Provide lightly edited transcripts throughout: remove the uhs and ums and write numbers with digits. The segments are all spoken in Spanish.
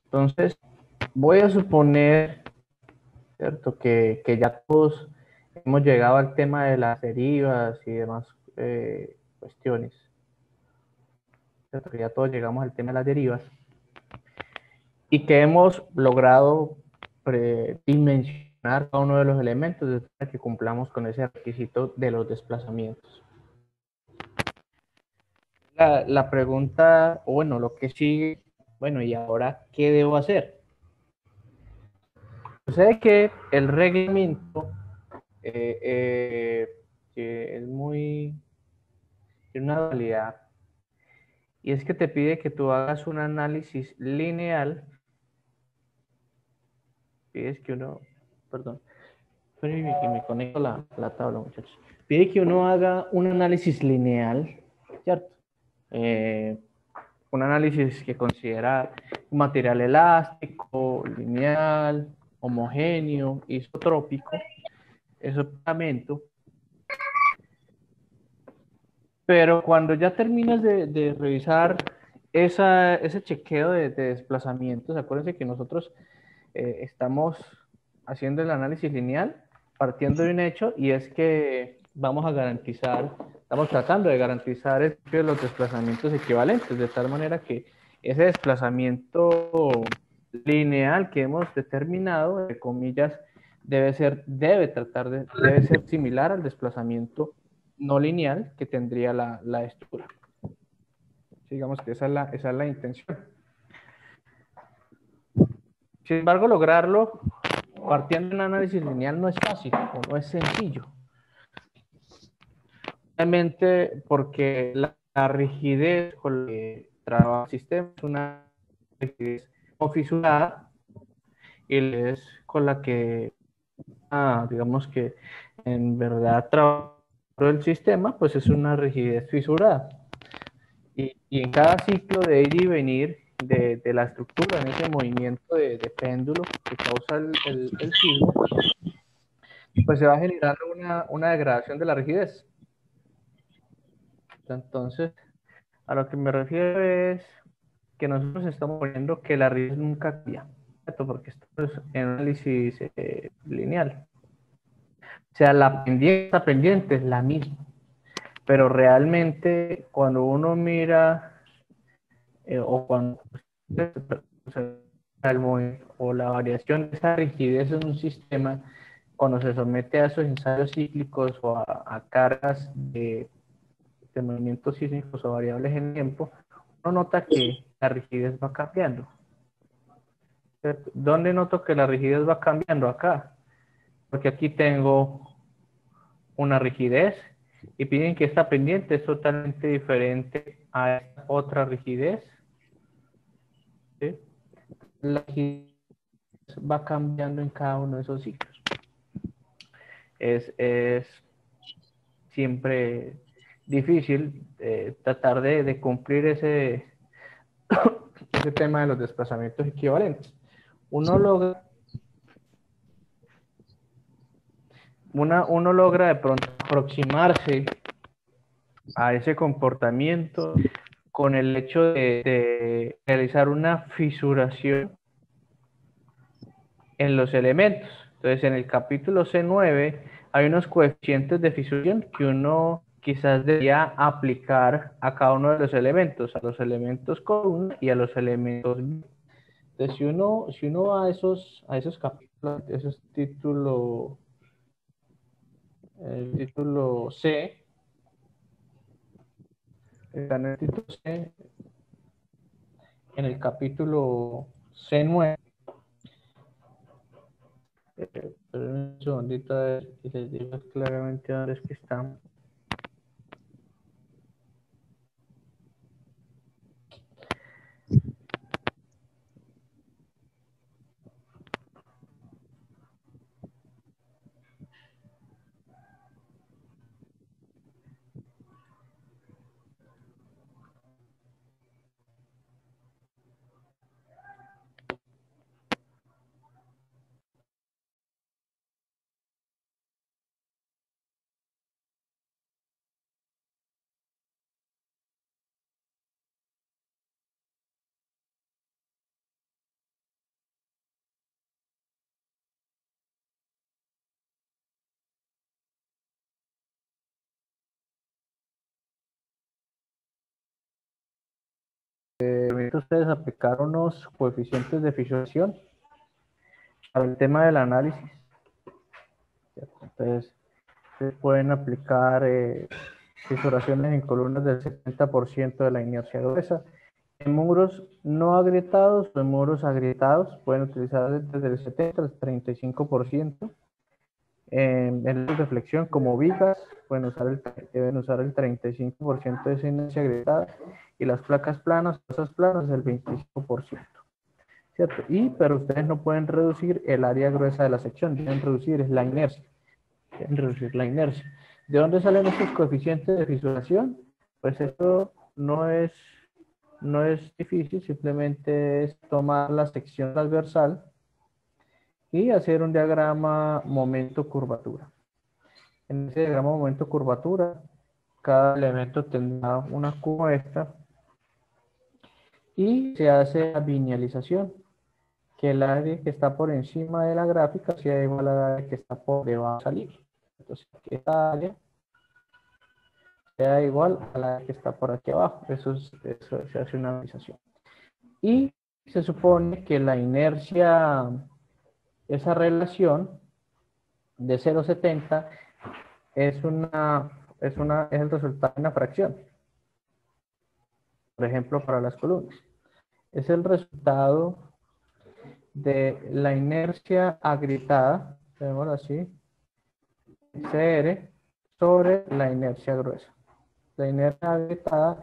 Entonces, voy a suponer, ¿cierto? Que ya todos hemos llegado al tema de las derivas y demás cuestiones, ¿cierto? Que ya todos llegamos al tema de las derivas y que hemos logrado dimensionar cada uno de los elementos de manera que cumplamos con ese requisito de los desplazamientos. La pregunta, o bueno, lo que sigue, bueno, ¿y ahora qué debo hacer? Sucede que el reglamento que es tiene una dualidad, y es que te pide que tú hagas un análisis lineal, pides que uno, perdón, espérenme que me conecto la tabla, muchachos. Pide que uno haga un análisis lineal, ¿cierto? Un análisis que considera un material elástico, lineal, homogéneo, isotrópico, esotropamiento. Pero cuando ya terminas de revisar ese chequeo de desplazamientos, acuérdense que nosotros estamos haciendo el análisis lineal partiendo de un hecho, y es que vamos a garantizar, estamos tratando de garantizar los desplazamientos equivalentes, de tal manera que ese desplazamiento lineal que hemos determinado, entre comillas, debe ser similar al desplazamiento no lineal que tendría la estructura. Digamos que esa es la intención. Sin embargo, lograrlo partiendo de un análisis lineal no es fácil o no es sencillo. Realmente porque la rigidez con la que trabaja el sistema es una rigidez no fisurada, y es con la que, digamos que en verdad trabaja el sistema, pues es una rigidez fisurada. Y en cada ciclo de ir y venir de la estructura, en ese movimiento de péndulo que causa el sismo, pues se va generando una degradación de la rigidez. Entonces, a lo que me refiero es que nosotros estamos poniendo que la rigidez nunca cambia, ¿cierto? Porque esto es en análisis lineal. O sea, la pendiente es la misma, pero realmente cuando uno mira o cuando o la variación de esa rigidez en un sistema, cuando se somete a esos ensayos cíclicos o a cargas de movimientos sísmicos o variables en tiempo, uno nota que la rigidez va cambiando. ¿Cierto? ¿Dónde noto que la rigidez va cambiando? Acá, porque aquí tengo una rigidez y piden que esta pendiente es totalmente diferente a esta otra rigidez. ¿Sí? La rigidez va cambiando en cada uno de esos ciclos. Es siempre difícil tratar de cumplir ese tema de los desplazamientos equivalentes. Uno logra, uno logra de pronto aproximarse a ese comportamiento con el hecho de realizar una fisuración en los elementos. Entonces, en el capítulo C9 hay unos coeficientes de fisuración que uno quizás debería aplicar a cada uno de los elementos, a los elementos columna y a los elementos. Entonces, si uno va a esos capítulos, esos títulos, el título C, está en el título C, en el capítulo C9. Pero un segundito a ver y les digo claramente dónde es que están. ustedes aplicar unos coeficientes de fisuración para el tema del análisis, ¿cierto? Entonces, ustedes pueden aplicar fisuraciones en columnas del 70% de la inercia gruesa. En muros no agrietados o en muros agrietados pueden utilizar desde el 70 al 35%. En de flexión como vigas deben usar el 35% de esa inercia agrietada, y las placas planas, esas planas, el 25%. ¿Cierto? Pero ustedes no pueden reducir el área gruesa de la sección, deben reducir la inercia. Deben reducir la inercia. ¿De dónde salen estos coeficientes de fisuración? Pues esto no es difícil, simplemente es tomar la sección transversal y hacer un diagrama momento-curvatura. En ese diagrama momento-curvatura, cada elemento tendrá una curva esta y se hace la linealización, que el área que está por encima de la gráfica sea igual al área que está por debajo de salir. Entonces, que esta área sea igual a la que está por aquí abajo. Eso se hace una linealización. Y se supone que la inercia, esa relación de 0,70 es el resultado de una fracción. Por ejemplo, para las columnas. Es el resultado de la inercia agrietada, tenemos así, CR, sobre la inercia gruesa. La inercia agrietada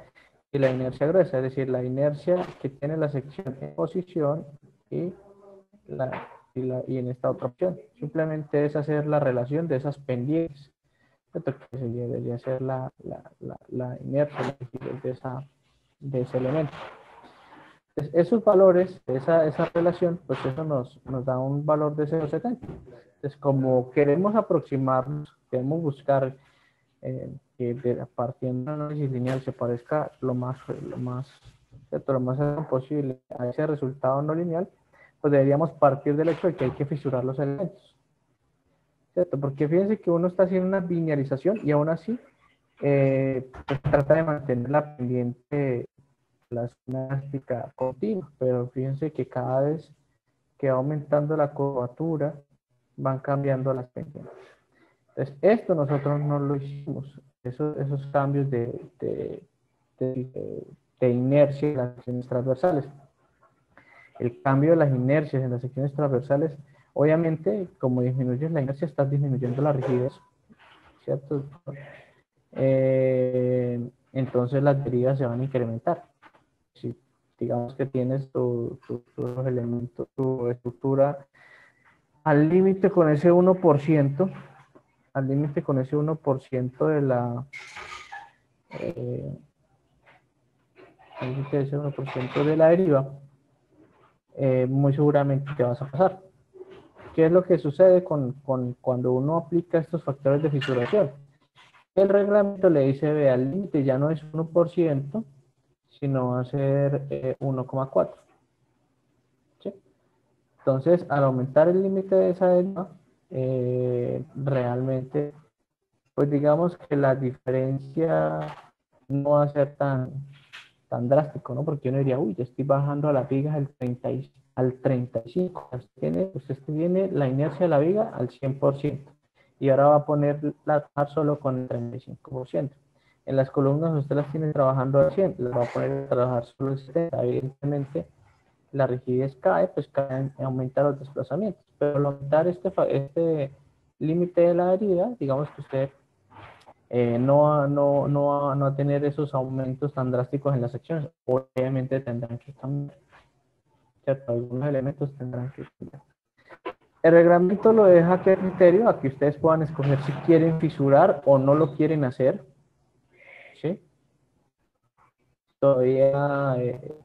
y la inercia gruesa, es decir, la inercia que tiene la sección en posición y en esta otra opción. Simplemente es hacer la relación de esas pendientes. Esto que debería ser la inercia de ese elemento. Entonces, esos valores, esa relación, pues eso nos da un valor de 0,70. Entonces, como queremos aproximarnos, queremos buscar que partiendo de un análisis lineal se parezca lo más cercano posible a ese resultado no lineal, pues deberíamos partir del hecho de que hay que fisurar los elementos, ¿cierto? Porque fíjense que uno está haciendo una linealización y aún así pues trata de mantener la pendiente, la zona elástica continua, pero fíjense que cada vez que va aumentando la curvatura van cambiando las pendientes. Entonces, esto nosotros no lo hicimos. Esos cambios de inercia en las secciones transversales. El cambio de las inercias en las secciones transversales, obviamente, como disminuyes la inercia, estás disminuyendo la rigidez, ¿cierto? Entonces las derivadas se van a incrementar. Si digamos que tienes tus elementos, tu estructura al límite con ese 1%, al límite con ese 1% de la ese 1% de la deriva, muy seguramente te vas a pasar. ¿Qué es lo que sucede cuando uno aplica estos factores de fisuración? El reglamento le dice, vea, el límite ya no es 1%, sino va a ser 1,4. ¿Sí? Entonces, al aumentar el límite de esa deriva, realmente, pues digamos que la diferencia no va a ser tan drástico, ¿no? Porque uno diría, uy, ya estoy bajando a la viga al 35. Usted tiene la inercia de la viga al 100%. Y ahora va a poner la solo con el 35%. En las columnas usted las tiene trabajando al 100, las va a poner a trabajar solo el 70. Evidentemente, la rigidez cae, pues aumenta los desplazamientos. Pero al aumentar este límite de la herida, digamos que usted no va a tener esos aumentos tan drásticos en las secciones. Obviamente tendrán que cambiar, ¿cierto? Algunos elementos tendrán que cambiar. El reglamento lo deja a qué criterio, a que ustedes puedan escoger si quieren fisurar o no lo quieren hacer, ¿sí? Todavía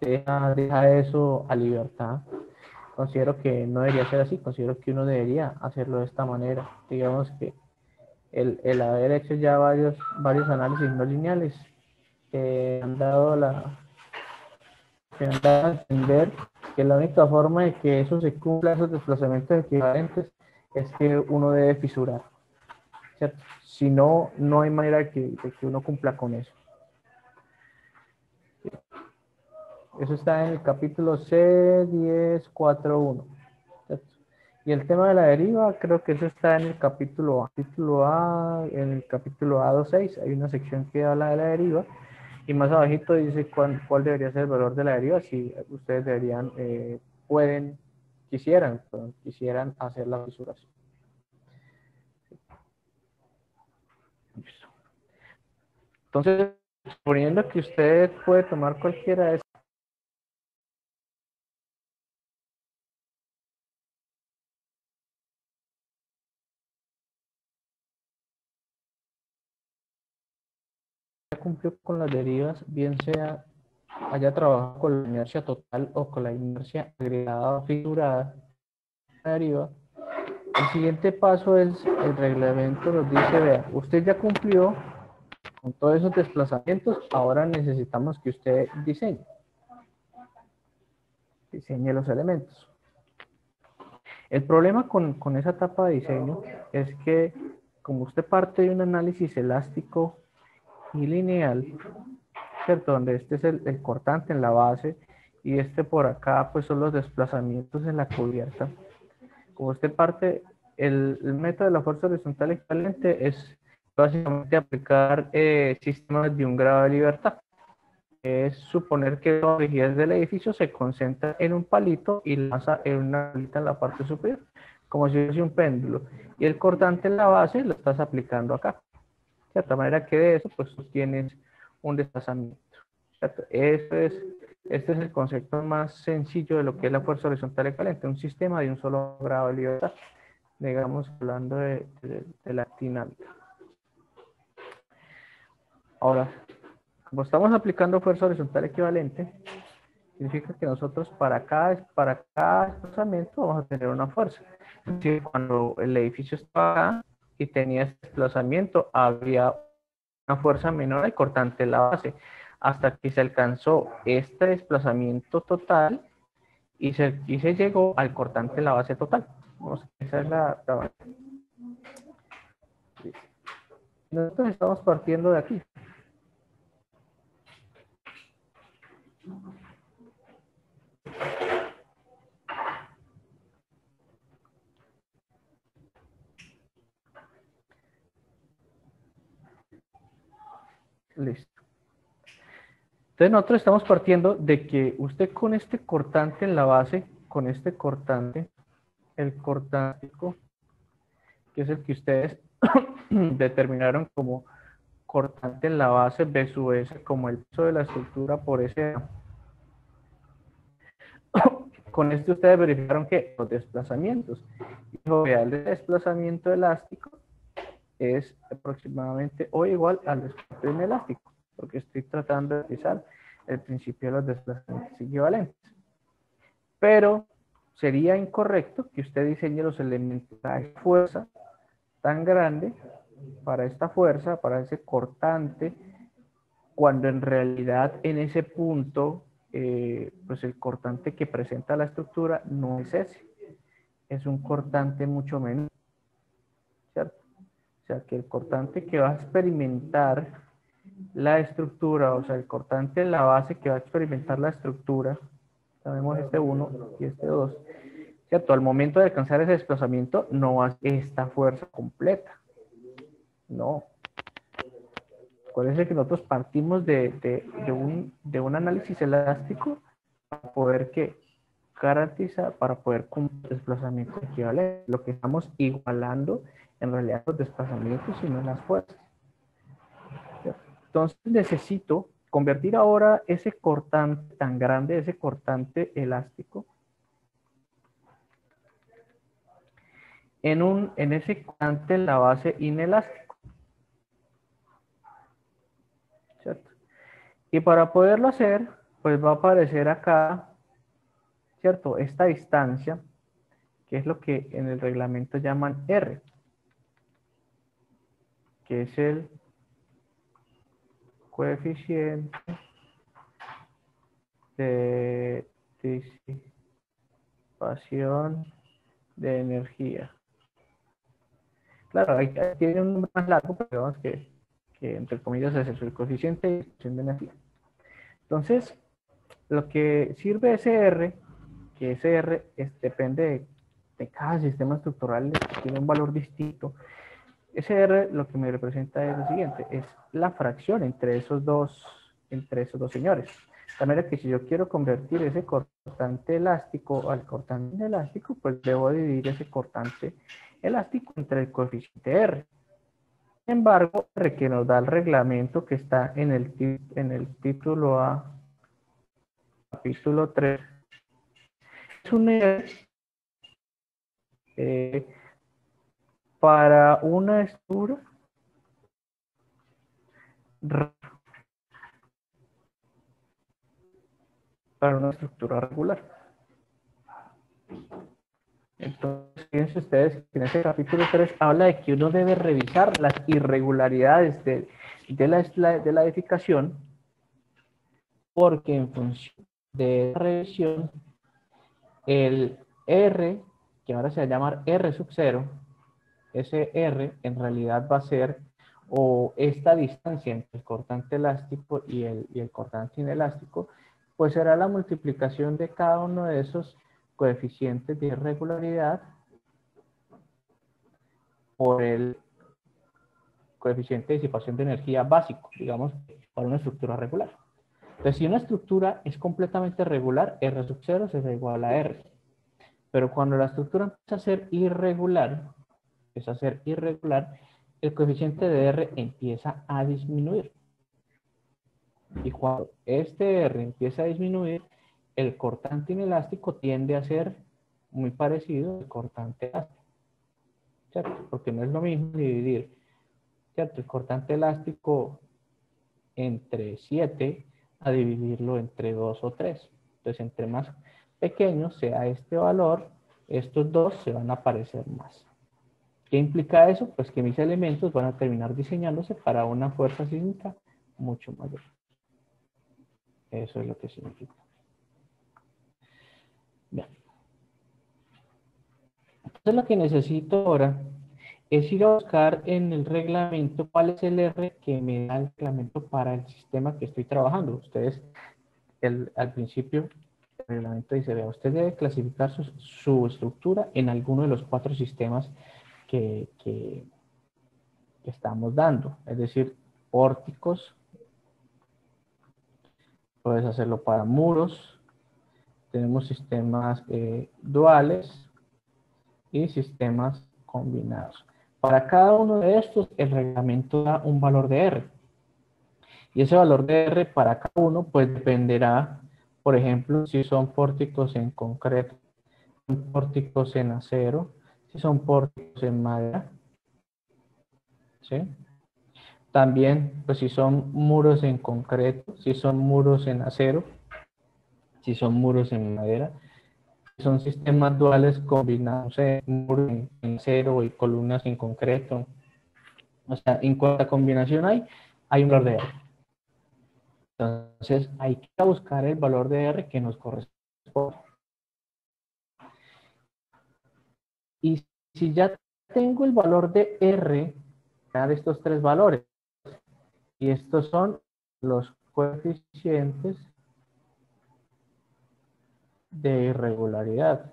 deja eso a libertad. Considero que no debería ser así, considero que uno debería hacerlo de esta manera. Digamos que el haber hecho ya varios análisis no lineales han dado a entender que la única forma de que eso se cumpla, esos desplazamientos equivalentes, es que uno debe fisurar, ¿cierto? Si no, no hay manera de que uno cumpla con eso. Eso está en el capítulo C10.4.1. ¿Cierto? Y el tema de la deriva, creo que eso está en el capítulo A, en el capítulo A2.6. Hay una sección que habla de la deriva. Y más abajito dice cuál debería ser el valor de la deriva, si ustedes deberían, quisieran hacer la fisuración. Listo. Entonces, suponiendo que usted puede tomar cualquiera de esas, ya cumplió con las derivas, bien sea haya trabajado con la inercia total o con la inercia agregada o fisurada, la deriva. El siguiente paso es, el reglamento nos dice, vea, usted ya cumplió con todos esos desplazamientos, ahora necesitamos que usted diseñe los elementos. El problema con esa etapa de diseño es que como usted parte de un análisis elástico y lineal, ¿cierto? Donde este es el cortante en la base y este por acá pues son los desplazamientos en la cubierta. Como usted parte, el método de la fuerza horizontal equivalente es básicamente aplicar sistemas de un grado de libertad. Es suponer que la rigidez del edificio se concentra en un palito y lanza en una palita en la parte superior, como si fuese un péndulo. Y el cortante en la base lo estás aplicando acá. De cierta manera que de eso, pues tú tienes un desplazamiento. ¿Cierto? Este es el concepto más sencillo de lo que es la fuerza horizontal equivalente, un sistema de un solo grado de libertad, digamos, hablando de la dinámica. Ahora, como estamos aplicando fuerza horizontal equivalente, significa que nosotros para cada desplazamiento vamos a tener una fuerza. Es decir, cuando el edificio estaba acá y tenía este desplazamiento, había una fuerza menor al cortante de la base, hasta que se alcanzó este desplazamiento total y se llegó al cortante de la base total. Esa es la. Nosotros estamos partiendo de aquí. Listo. Entonces nosotros estamos partiendo de que usted con este cortante en la base, con este cortante, el cortántico, que es el que ustedes determinaron como cortante en la base B sub S, como el peso de la estructura por ese. Con este ustedes verificaron que los desplazamientos, el desplazamiento elástico es aproximadamente o igual al desplazamiento inelástico, porque estoy tratando de utilizar el principio de los desplazamientos equivalentes. Pero sería incorrecto que usted diseñe los elementos de fuerza tan grande para esta fuerza, para ese cortante, cuando en realidad en ese punto, pues el cortante que presenta la estructura no es ese, es un cortante mucho menor, ¿cierto? O sea, que el cortante que va a experimentar la estructura, o sea, el cortante en la base que va a experimentar la estructura, sabemos este 1 y este 2, ¿cierto? Al momento de alcanzar ese desplazamiento no va a ser esta fuerza completa, no. Acuérdense que nosotros partimos de un análisis elástico para poder garantizar, para poder cumplir desplazamiento equivalente. Lo que estamos igualando en realidad los desplazamientos y no las fuerzas. Entonces necesito convertir ahora ese cortante tan grande, ese cortante elástico, en ese cortante en la base inelástico. ¿Cierto? Y para poderlo hacer, pues va a aparecer acá, ¿cierto? Esta distancia, que es lo que en el reglamento llaman R, que es el coeficiente de disipación de energía. Claro, ahí tiene un nombre más largo, pero digamos que entre comillas es eso, el coeficiente de disipación de energía. Entonces, Lo que sirve SR, que SR depende de cada sistema estructural, tiene un valor distinto. SR lo que me representa es lo siguiente, es la fracción entre esos dos señores. De manera que si yo quiero convertir ese cortante elástico al cortante inelástico, pues debo dividir ese cortante elástico entre el coeficiente R. Sin embargo, R que nos da el reglamento que está en el título A, capítulo 3, es un R para una estructura regular. Entonces, fíjense ustedes que en ese capítulo 3 habla de que uno debe revisar las irregularidades de la edificación, porque en función de la revisión, el R, que ahora se va a llamar R sub 0, ese R en realidad va a ser, o esta distancia entre el cortante elástico y el cortante inelástico, pues será la multiplicación de cada uno de esos coeficientes de irregularidad por el coeficiente de disipación de energía básico, digamos, para una estructura regular. Entonces, si una estructura es completamente regular, R sub 0 será igual a R. Pero cuando la estructura empieza a ser irregular, el coeficiente de R empieza a disminuir. Y cuando este R empieza a disminuir, el cortante inelástico tiende a ser muy parecido al cortante elástico, ¿cierto? Porque no es lo mismo dividir, ¿cierto?, el cortante elástico entre 7 a dividirlo entre 2 o 3. Entonces, entre más pequeño sea este valor, estos dos se van a parecer más. ¿Qué implica eso? Pues que mis elementos van a terminar diseñándose para una fuerza sísmica mucho mayor. Eso es lo que significa. Bien. Entonces lo que necesito ahora es ir a buscar en el reglamento cuál es el R que me da el reglamento para el sistema que estoy trabajando. Ustedes, al principio, el reglamento dice, vea, usted debe clasificar su estructura en alguno de los 4 sistemas que estamos dando. Es decir, pórticos, puedes hacerlo para muros, tenemos sistemas duales y sistemas combinados. Para cada uno de estos, el reglamento da un valor de R. Y ese valor de R para cada uno, pues dependerá, por ejemplo, si son pórticos en concreto, son pórticos en acero, si son pórticos en madera, ¿sí? También, pues si son muros en concreto, si son muros en acero, si son muros en madera, si son sistemas duales combinados, muros en acero y columnas en concreto. O sea, en cuánta combinación hay un valor de R. Entonces, hay que buscar el valor de R que nos corresponde. Y si ya tengo el valor de R, de estos 3 valores, y estos son los coeficientes de irregularidad.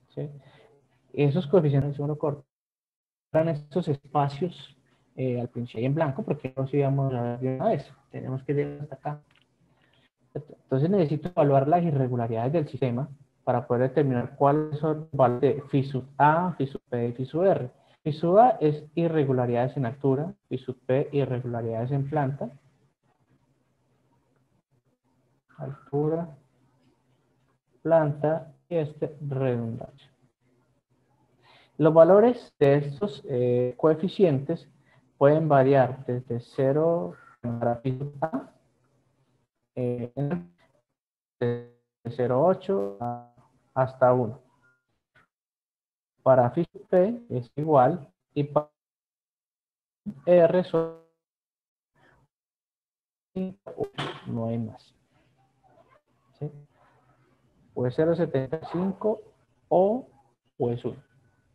¿Sí? Esos coeficientes uno corta estos espacios al principio en blanco, porque no íbamos a ver de una vez. Tenemos que llegar hasta acá. Entonces necesito evaluar las irregularidades del sistema para poder determinar cuáles son los valores de phi sub A, phi sub P y phi sub R. Phi sub A es irregularidades en altura, phi sub P irregularidades en planta, altura, planta y redundancia. Los valores de estos coeficientes pueden variar desde 0 para phi sub A, de 0,8 hasta 1. Para phi sub P es igual y para R no hay más. ¿Sí? Puede ser 0,75 o es 1.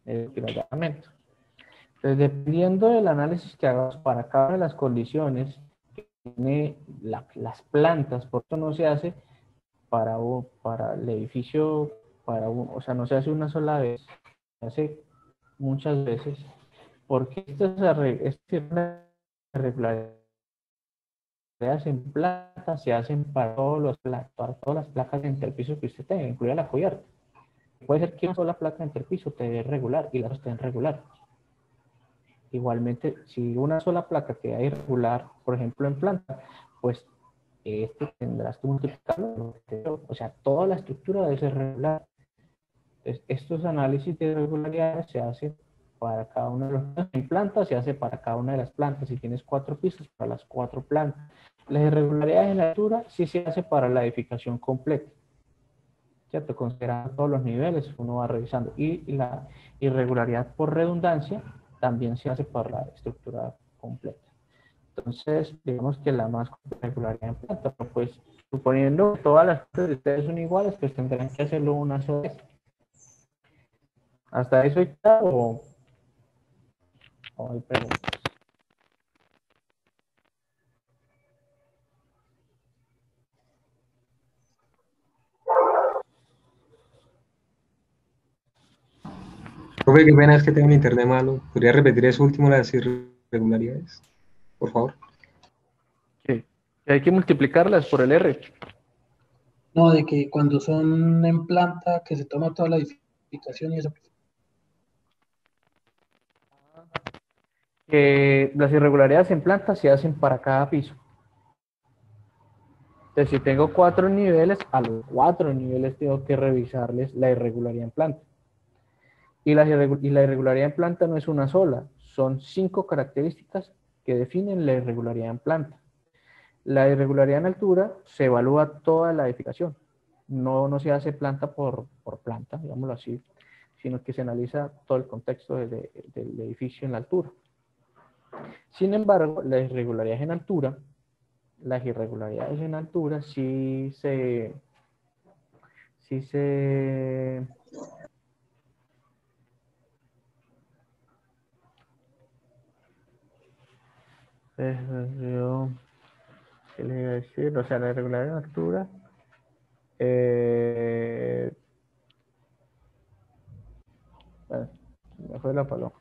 El reglamento. Entonces, dependiendo del análisis que hagas para cada una de las condiciones que tiene las plantas, por eso no se hace para el edificio, o sea, no se hace una sola vez, se hace muchas veces, porque estas irregularidades en planta se hacen para todas las placas de interpiso que usted tenga, incluida la cubierta. Puede ser que una sola placa de interpiso te dé regular y la otra esté en regular. Igualmente, si una sola placa queda irregular, por ejemplo en planta, pues tendrás que multiplicarlo. O sea, toda la estructura debe ser regular. Entonces, estos análisis de irregularidades se hacen para cada una de las plantas. En planta se hace para cada una de las plantas. Si tienes 4 pisos, para las 4 plantas. Las irregularidades en la altura sí se hace para la edificación completa. ¿Cierto? Considerando todos los niveles, uno va revisando. Y la irregularidad por redundancia también se hace para la estructura completa. Entonces, digamos que la más irregularidad en planta, pues suponiendo que todas las plantas de ustedes son iguales, pues tendrán que hacerlo una sola vez. ¿Hasta eso está o hay preguntas? Profe, qué pena es que tengo mi internet malo. ¿Podría repetir eso último, las irregularidades? Por favor. Sí. Hay que multiplicarlas por el R. No, de que cuando son en planta, que se toma toda la edificación y eso. Las irregularidades en planta se hacen para cada piso. Entonces, si tengo 4 niveles, a los 4 niveles tengo que revisarles la irregularidad en planta. Y la irregularidad en planta no es una sola, son 5 características que definen la irregularidad en planta. La irregularidad en altura se evalúa toda la edificación. No se hace planta por planta, digámoslo así, sino que se analiza todo el contexto del edificio en la altura. Sin embargo, las irregularidades en altura sí se yo, ¿qué le iba a decir? O sea, la irregularidad en altura eh, bueno, me fue la paloma.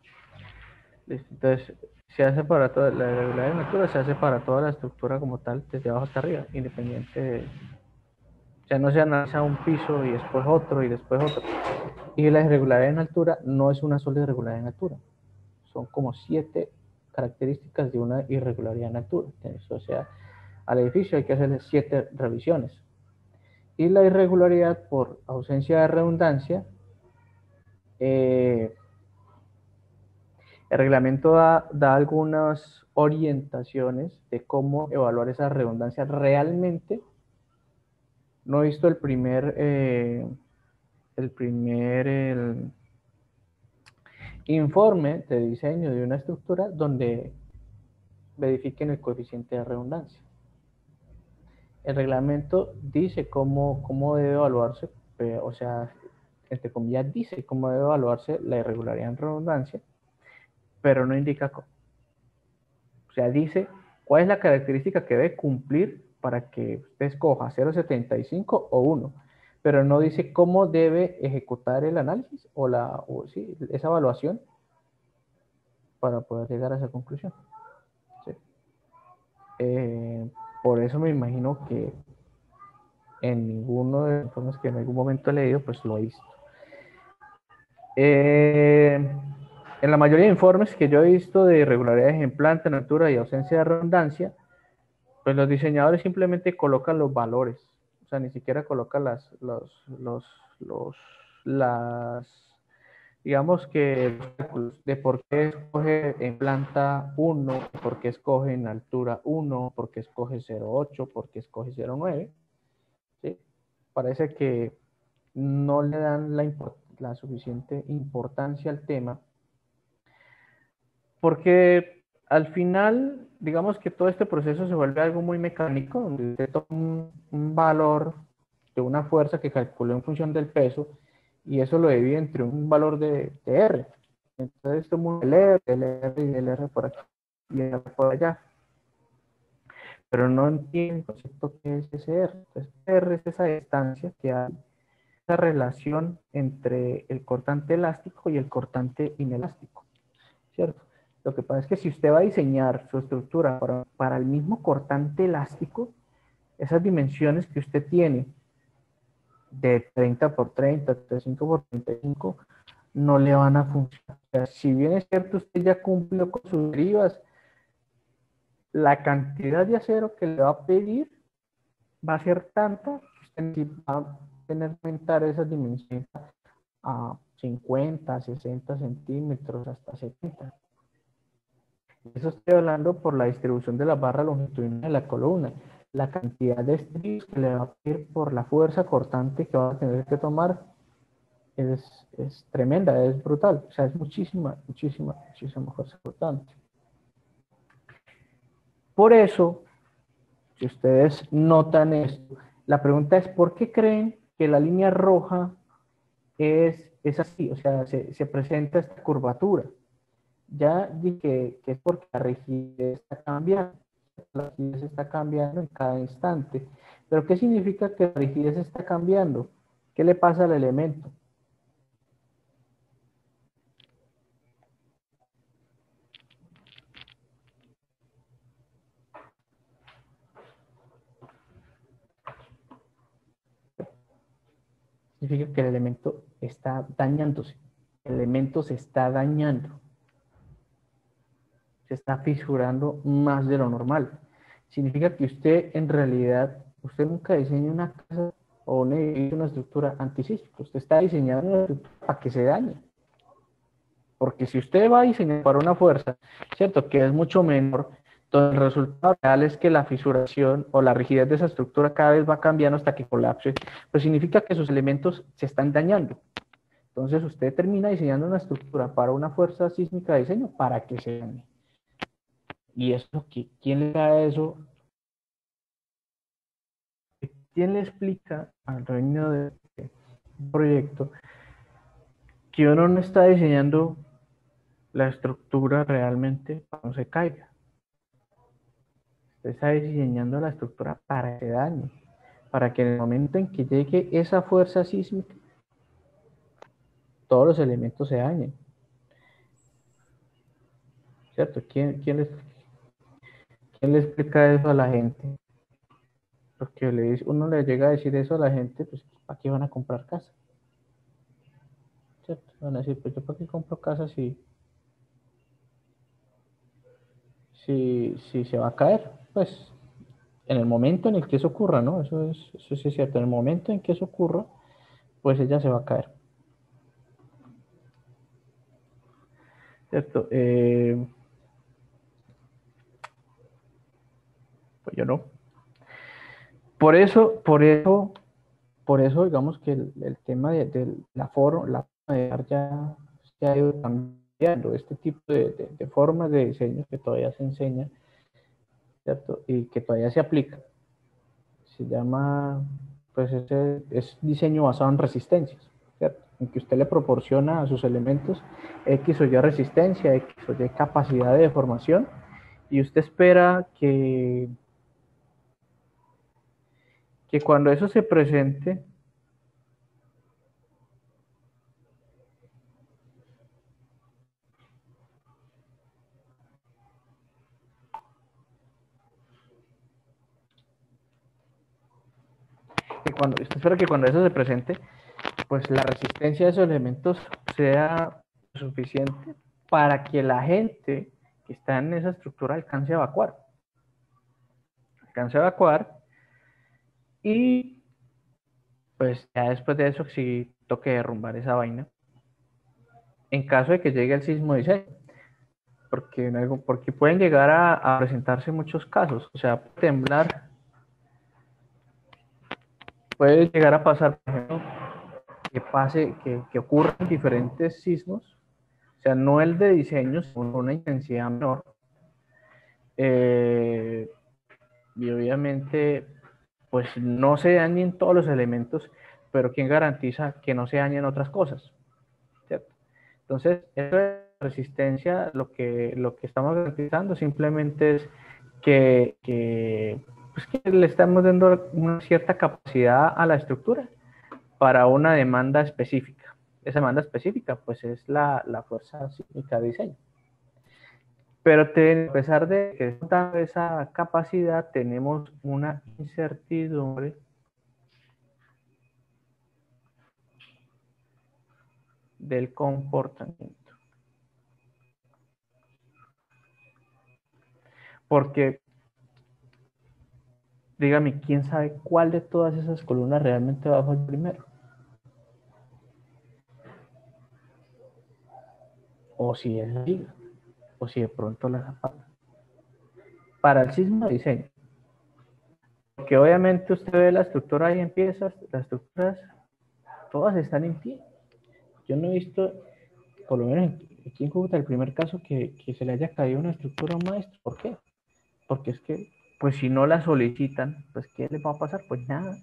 Listo. Entonces, se hace para toda la irregularidad en altura, se hace para toda la estructura como tal, desde abajo hasta arriba, independiente de, o sea, no se analiza un piso y después otro y después otro. Y la irregularidad en altura no es una sola irregularidad en altura, son como 7 características de una irregularidad en altura. O sea, al edificio hay que hacerle 7 revisiones. Y la irregularidad por ausencia de redundancia, el reglamento da algunas orientaciones de cómo evaluar esa redundancia realmente. No he visto el informe de diseño de una estructura donde verifiquen el coeficiente de redundancia. El reglamento dice cómo debe evaluarse, o sea, entre comillas dice cómo debe evaluarse la irregularidad en redundancia, pero no indica cómo. O sea, dice cuál es la característica que debe cumplir para que usted escoja 0,75 o 1, pero no dice cómo debe ejecutar el análisis sí, esa evaluación para poder llegar a esa conclusión. ¿Sí? Por eso me imagino que en ninguno de los informes que en algún momento he leído, pues lo he visto. En la mayoría de informes que yo he visto de irregularidades en planta, en altura y ausencia de redundancia, pues los diseñadores simplemente colocan los valores, o sea, ni siquiera colocan digamos que los cálculos de por qué escoge en planta 1, por qué escoge en altura 1, por qué escoge 0,8, por qué escoge 0,9, ¿sí? Parece que no le dan la suficiente importancia al tema, porque al final, digamos que todo este proceso se vuelve algo muy mecánico, donde usted toma un valor de una fuerza que calculó en función del peso y eso lo divide entre un valor de R. Entonces tomo el R, el R y el R por aquí y el R por allá. Pero no entiendo el concepto que es ese R. Entonces, R es esa distancia que hay, esa relación entre el cortante elástico y el cortante inelástico, ¿cierto? Lo que pasa es que si usted va a diseñar su estructura para el mismo cortante elástico, esas dimensiones que usted tiene de 30 por 30, 35 por 35, no le van a funcionar. O sea, si bien es cierto, usted ya cumplió con sus derivas, la cantidad de acero que le va a pedir va a ser tanta que usted va a tener que aumentar esas dimensiones a 50, 60 centímetros, hasta 70. Eso estoy hablando por la distribución de la barra longitudinal de la columna. La cantidad de estribos que le va a pedir por la fuerza cortante que va a tener que tomar es tremenda, es brutal. O sea, es muchísima, muchísima, muchísima fuerza cortante. Por eso, si ustedes notan esto, la pregunta es, ¿por qué creen que la línea roja es así? O sea, se presenta esta curvatura. Ya dije que es porque la rigidez está cambiando. La rigidez está cambiando en cada instante. ¿Pero qué significa que la rigidez está cambiando? ¿Qué le pasa al elemento? Significa que el elemento está dañándose. El elemento se está dañando. Se está fisurando más de lo normal. Significa que usted en realidad, usted nunca diseña una casa o una estructura antisísmica. Usted está diseñando una estructura para que se dañe. Porque si usted va a diseñar para una fuerza, ¿cierto? Que es mucho menor, entonces el resultado real es que la fisuración o la rigidez de esa estructura cada vez va cambiando hasta que colapse, pues significa que sus elementos se están dañando. Entonces usted termina diseñando una estructura para una fuerza sísmica de diseño para que se dañe. Y eso, ¿quién le da eso? ¿Quién le explica al dueño del proyecto que uno no está diseñando la estructura realmente para que no se caiga? Usted está diseñando la estructura para que se dañe, para que en el momento en que llegue esa fuerza sísmica, todos los elementos se dañen. ¿Cierto? ¿Quién le explica eso a la gente? Porque uno le llega a decir eso a la gente, pues ¿para qué van a comprar casa? ¿Cierto? Van a decir, pues yo para qué compro casa si se va a caer. Pues en el momento en el que eso ocurra, ¿no? Eso sí es cierto. En el momento en que eso ocurra, pues ella se va a caer. ¿Cierto? Pues yo no. Por eso, digamos que el tema de la forma de dar ya se ha ido cambiando. Este tipo de formas de diseño que todavía se enseña, ¿cierto? Y que todavía se aplica. Se llama, pues es diseño basado en resistencias, ¿cierto? En que usted le proporciona a sus elementos X o Y resistencia, X o Y capacidad de deformación, y usted espera que cuando eso se presente, usted espera que cuando eso se presente, pues la resistencia de esos elementos sea suficiente para que la gente que está en esa estructura alcance a evacuar. Alcance a evacuar y pues ya después de eso sí toque derrumbar esa vaina. En caso de que llegue el sismo de diseño. Porque pueden llegar a presentarse muchos casos. O sea, temblar, puede llegar a pasar, por ejemplo, que ocurran diferentes sismos. O sea, no el de diseño, sino una intensidad menor. Y obviamente, pues no se dañen todos los elementos, pero ¿quién garantiza que no se dañen otras cosas? ¿Cierto? Entonces, eso resistencia, lo que estamos garantizando simplemente es que le estamos dando una cierta capacidad a la estructura para una demanda específica. Esa demanda específica, pues, es la fuerza sísmica de diseño. Pero a pesar de que esa capacidad, tenemos una incertidumbre del comportamiento. Porque, dígame, ¿quién sabe cuál de todas esas columnas realmente va a fallar primero? O si es la viga, o si de pronto la zapata. Para el sismo de diseño. Porque obviamente usted ve la estructura ahí en piezas, las estructuras todas están en pie. Yo no he visto, por lo menos aquí en Cúcuta, el primer caso que se le haya caído una estructura a un maestro. ¿Por qué? Porque es que, pues si no la solicitan, pues ¿qué les va a pasar? Pues nada.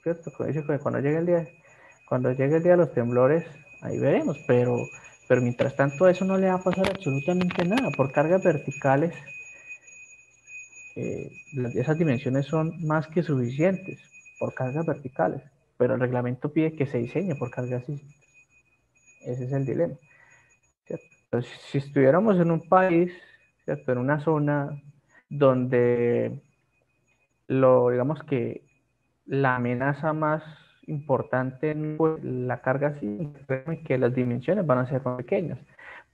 ¿Cierto? Dice que cuando llegue el día de los temblores, ahí veremos, pero mientras tanto a eso no le va a pasar absolutamente nada. Por cargas verticales, esas dimensiones son más que suficientes por cargas verticales, pero el reglamento pide que se diseñe por cargas sísmicas. Ese es el dilema, ¿cierto? Entonces, si estuviéramos en un país, ¿cierto?, en una zona donde digamos que la amenaza más importante no es la carga sísmica, que las dimensiones van a ser más pequeñas.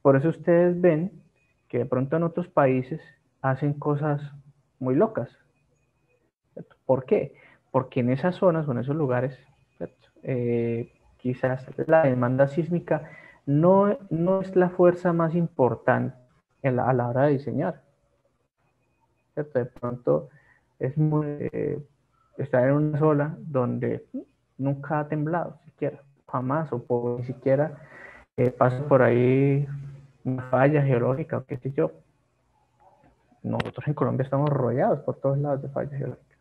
Por eso ustedes ven que de pronto en otros países hacen cosas muy locas. ¿Cierto? ¿Por qué? Porque en esas zonas o en esos lugares, quizás la demanda sísmica no es la fuerza más importante a la hora de diseñar. ¿Cierto? De pronto es estar en una zona donde nunca ha temblado, siquiera, jamás, o ni siquiera pasa por ahí una falla geológica, o qué sé yo. Nosotros en Colombia estamos rodeados por todos lados de fallas geológicas.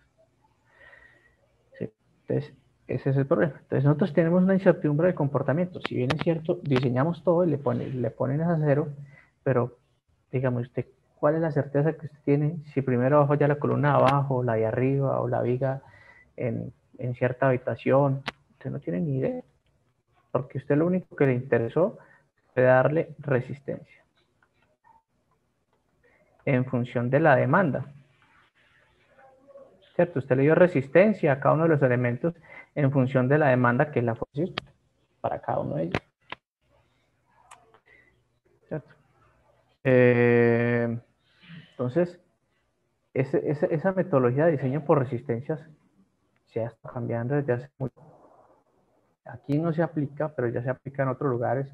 Sí. Entonces, ese es el problema. Entonces, nosotros tenemos una incertidumbre de comportamiento. Si bien es cierto, diseñamos todo y le ponen a cero, pero dígame usted, ¿cuál es la certeza que usted tiene si primero abajo ya la columna de abajo, la de arriba, o la viga en cierta habitación? Usted no tiene ni idea, porque usted lo único que le interesó fue darle resistencia en función de la demanda. ¿Cierto? Usted le dio resistencia a cada uno de los elementos en función de la demanda que es la fuerza para cada uno de ellos. ¿Cierto? Entonces, esa metodología de diseño por resistencias se está cambiando desde hace mucho. Aquí no se aplica, pero ya se aplica en otros lugares,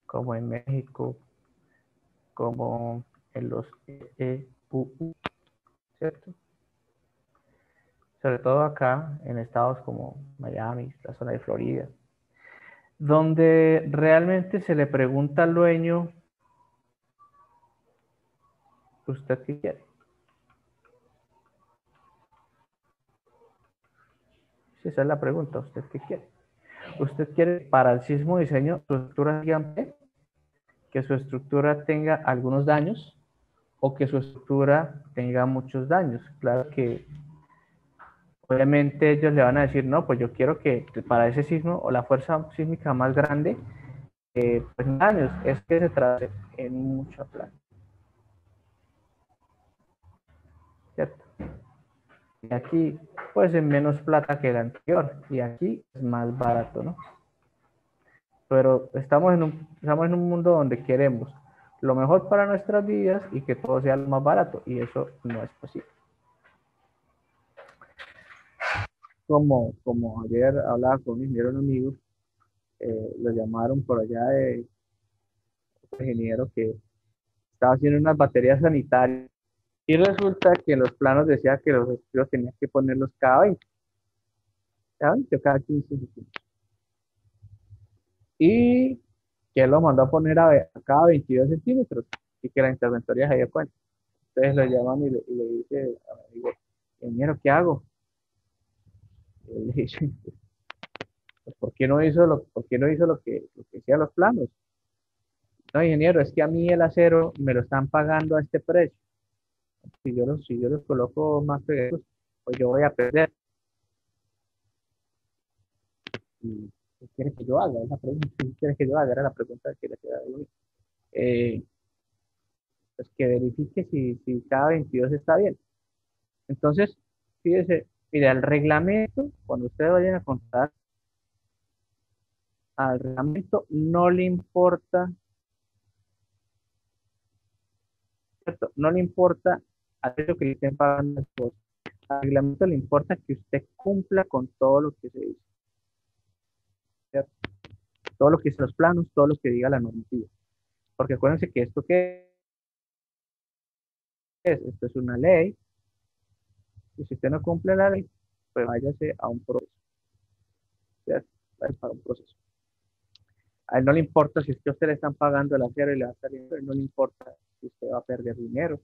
como en México, como en los EEUU, ¿cierto? Sobre todo acá en estados como Miami, la zona de Florida, donde realmente se le pregunta al dueño, ¿usted qué quiere? Si esa es la pregunta, ¿usted qué quiere? ¿Usted quiere para el sismo diseño su estructura gigante, que su estructura tenga algunos daños o que su estructura tenga muchos daños? Claro que obviamente ellos le van a decir, no, pues yo quiero que para ese sismo o la fuerza sísmica más grande, pues daños, es que se trate en mucha plata, ¿cierto? Y aquí, pues en menos plata que el anterior, y aquí es más barato, ¿no? Pero estamos en un mundo donde queremos lo mejor para nuestras vidas y que todo sea lo más barato, y eso no es posible. Como ayer hablaba con un ingeniero, lo llamaron por allá de un ingeniero que estaba haciendo unas baterías sanitarias y resulta que en los planos decía que los estudios tenían que ponerlos cada 20 o cada 15 centímetros. Y que él lo mandó a poner a cada 22 centímetros y que la interventoría se dio cuenta. Entonces lo llaman y le dice, digo, ingeniero, ¿qué hago? Y él le dice, Pues, ¿por qué no hizo lo que decían los planos? No, ingeniero, es que a mí el acero me lo están pagando a este precio. Si yo los coloco más pegados, pues yo voy a perder. ¿Y qué quiere que yo haga? Esa pregunta, ¿qué quiere que yo haga? Era la pregunta que le quedaba ahí. Eh, pues que verifique si cada 22 está bien. Entonces, fíjese, mire, al reglamento, cuando ustedes vayan a contar, al reglamento no le importa, ¿cierto? No le importa a lo que le estén pagando las cosas. Al reglamento le importa que usted cumpla con todo lo que se dice, ¿cierto? Todo lo que dice los planos, todo lo que diga la normativa. Porque acuérdense que esto que es, esto es una ley, y si usted no cumple la ley, pues váyase a un proceso, ¿cierto? Váyase para un proceso. A él no le importa si es que a usted le están pagando el acero y le va a salir, a él no le importa si usted va a perder dinero.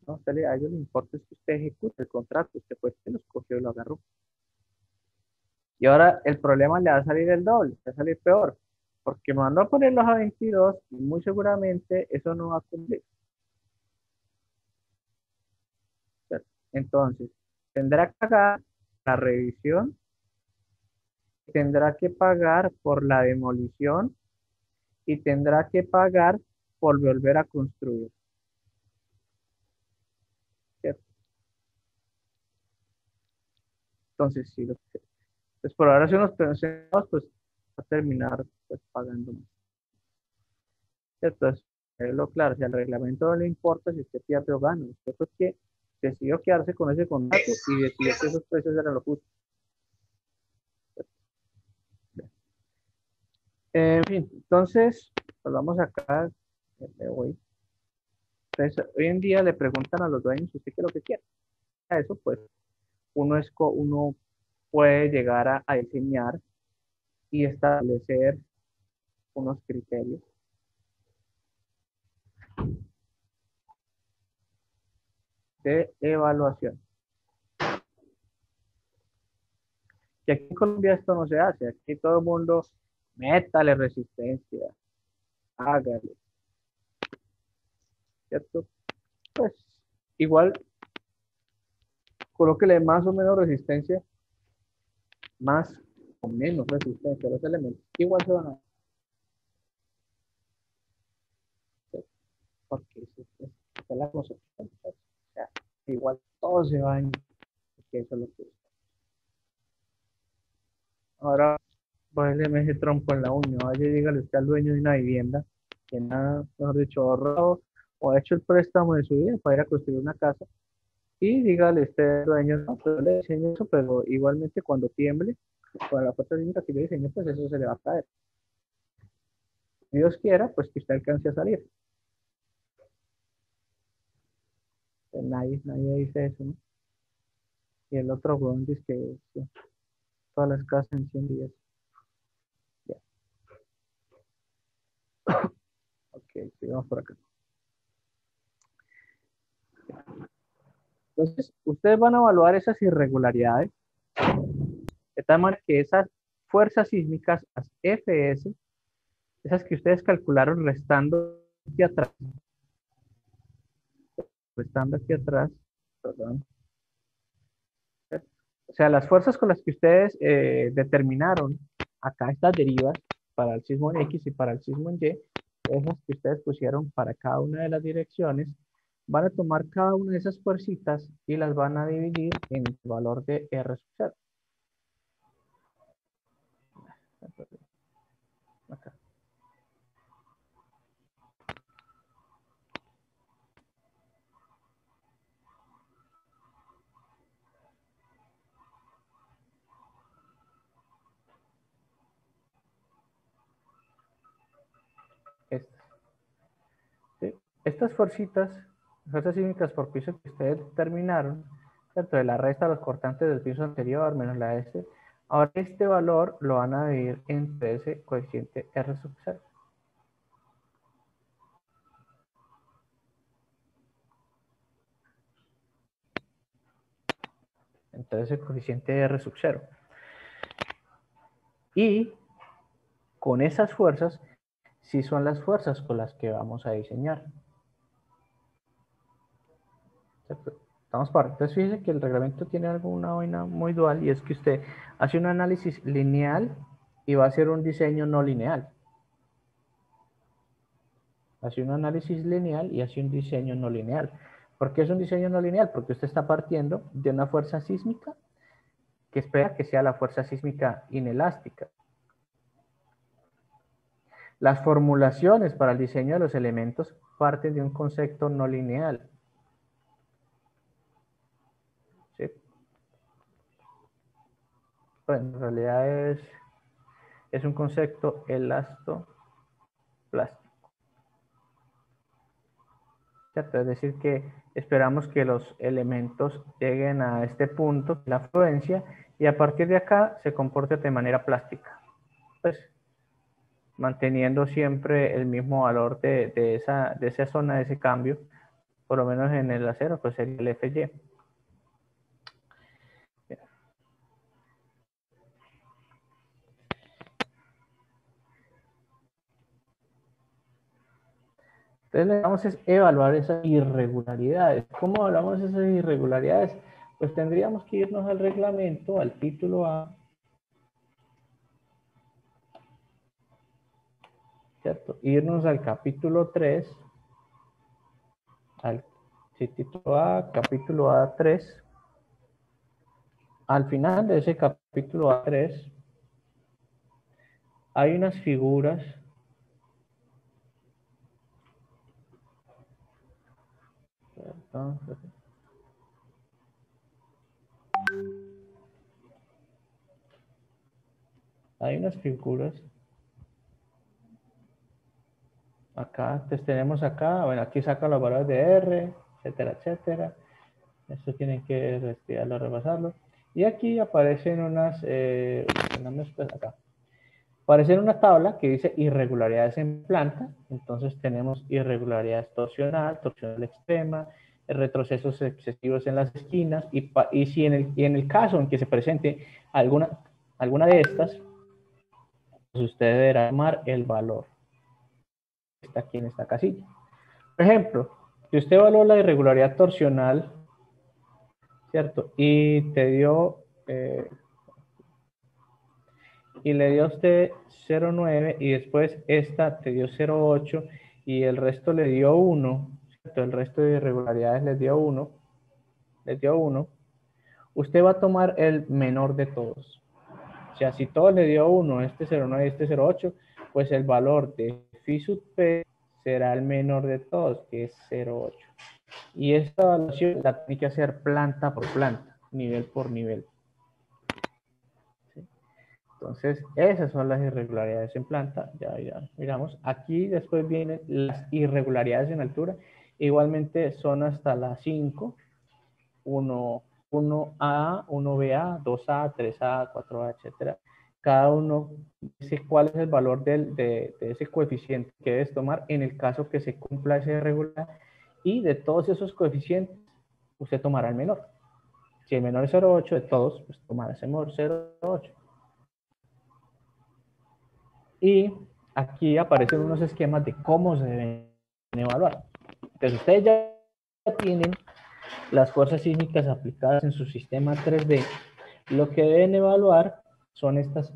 No, a ellos le importa es que usted ejecute el contrato, usted pues que lo escogió y lo agarró. Y ahora el problema le va a salir el doble, le va a salir peor, porque me mandó a ponerlos a 22 y muy seguramente eso no va a cumplir. ¿Cierto? Entonces, tendrá que pagar la revisión, tendrá que pagar por la demolición y tendrá que pagar por volver a construir. ¿Cierto? Entonces, si pues por ahora si nos pensamos, pues va a terminar pues, pagando más. ¿Cierto? Entonces, lo claro, si al reglamento no le importa si usted pierde o gana, usted fue que decidió quedarse con ese contrato y decidió que esos precios eran los justos. En fin, entonces, pues vamos acá de hoy. Entonces, hoy en día le preguntan a los dueños, ¿usted qué es lo que quiere? A eso, pues, uno puede llegar a diseñar y establecer unos criterios de evaluación. Y aquí en Colombia esto no se hace, aquí todo el mundo, métale resistencia, hágale, ¿cierto? Pues igual, colóquele más o menos resistencia, más o menos resistencia a los elementos, igual se van a hacer, porque es la concepción, ¿cierto? O sea, igual todo se va a que eso es lo que es. Ahora, ponle ese trompo en la uña, vaya y dígale usted al dueño de una vivienda, que ha, mejor dicho, ahorrado o ha hecho el préstamo de su vida para ir a construir una casa, y dígale usted al dueño, no, pues yo le diseño eso, pero igualmente cuando tiemble, con la fuerza sísmica que yo diseñé, pues eso se le va a caer. Dios quiera, pues que usted alcance a salir. Pues nadie dice eso, ¿no? Y el otro huevón dice que sí, todas las casas en 100 días. Ya, ok, sigamos por acá. Entonces, ustedes van a evaluar esas irregularidades, de tal manera que esas fuerzas sísmicas, las FS, esas que ustedes calcularon restando aquí atrás, perdón, o sea, las fuerzas con las que ustedes determinaron acá estas derivas para el sismo en X y para el sismo en Y, esas que ustedes pusieron para cada una de las direcciones, van a tomar cada una de esas fuercitas y las van a dividir en el valor de R sub 0. Acá. Estas, ¿sí? Estas fuerzas sísmicas por piso que ustedes determinaron, ¿cierto? De la resta de los cortantes del piso anterior menos la de este, ahora este valor lo van a dividir entre ese coeficiente R sub 0. Entonces el coeficiente R sub 0. Y con esas fuerzas, sí son las fuerzas con las que vamos a diseñar. Estamos para. Entonces, fíjense que el reglamento tiene alguna vaina muy dual, y es que usted hace un análisis lineal y va a hacer un diseño no lineal. Hace un análisis lineal y hace un diseño no lineal. ¿Por qué es un diseño no lineal? Porque usted está partiendo de una fuerza sísmica que espera que sea la fuerza sísmica inelástica. Las formulaciones para el diseño de los elementos parten de un concepto no lineal. ¿Sí? Bueno, en realidad es un concepto elastoplástico. ¿Cierto? Es decir, que esperamos que los elementos lleguen a este punto, la fluencia, y a partir de acá se comporte de manera plástica. Pues manteniendo siempre el mismo valor de esa zona, de ese cambio, por lo menos en el acero, pues sería el FY. Entonces, lo que vamos es evaluar esas irregularidades. ¿Cómo hablamos de esas irregularidades? Pues tendríamos que irnos al reglamento, al título A, ¿cierto? Irnos al capítulo 3, al título A, capítulo A3. Al final de ese capítulo A3 hay unas figuras. Entonces, hay unas figuras acá. Entonces tenemos acá, bueno, aquí saca los valores de R, etcétera, etcétera. Esto tienen que estudiarlo, repasarlo. Y aquí aparecen unas, acá. Aparece una tabla que dice irregularidades en planta. Entonces tenemos irregularidades torsional extrema, retrocesos excesivos en las esquinas, y si en el caso en que se presente alguna de estas, pues usted deberá tomar el valor que está aquí en esta casilla. Por ejemplo, si usted evaluó la irregularidad torsional, ¿cierto? Y te dio, y le dio a usted 0,9, y después esta te dio 0,8 y el resto le dio 1, ¿cierto? El resto de irregularidades les dio 1, usted va a tomar el menor de todos. O sea, si todos le dio 1, este 0,9 y este 0,8, pues el valor de phi sub p será el menor de todos, que es 0,8. Y esta evaluación la tiene que hacer planta por planta, nivel por nivel. ¿Sí? Entonces, esas son las irregularidades en planta. Ya miramos. Aquí después vienen las irregularidades en altura. Igualmente son hasta las 5. 1A, 1BA, 2A, 3A, 4A, etcétera. Cada uno dice cuál es el valor de ese coeficiente que debes tomar en el caso que se cumpla ese irregular, y de todos esos coeficientes usted tomará el menor. Si el menor es 0,8 de todos, pues tomará ese menor 0,8. Y aquí aparecen unos esquemas de cómo se deben evaluar. Entonces ustedes ya tienen las fuerzas sísmicas aplicadas en su sistema 3D. Lo que deben evaluar son estos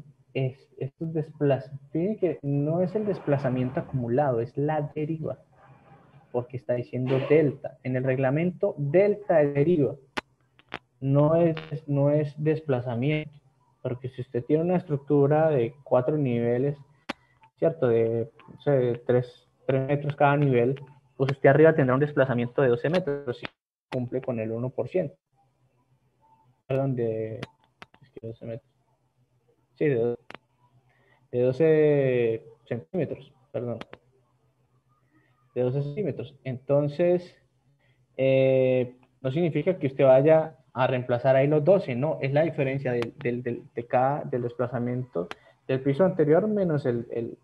desplazamientos. Fíjense que no es el desplazamiento acumulado, es la deriva, porque está diciendo delta. En el reglamento, delta es deriva, no es desplazamiento, porque si usted tiene una estructura de 4 niveles, ¿cierto? De 3 metros cada nivel, pues usted arriba tendrá un desplazamiento de 12 metros, si cumple con el 1%. Perdón, es que 12 metros. Sí, de 12 centímetros, perdón. De 12 centímetros. Entonces, no significa que usted vaya a reemplazar ahí los 12, no, es la diferencia del desplazamiento del piso anterior menos el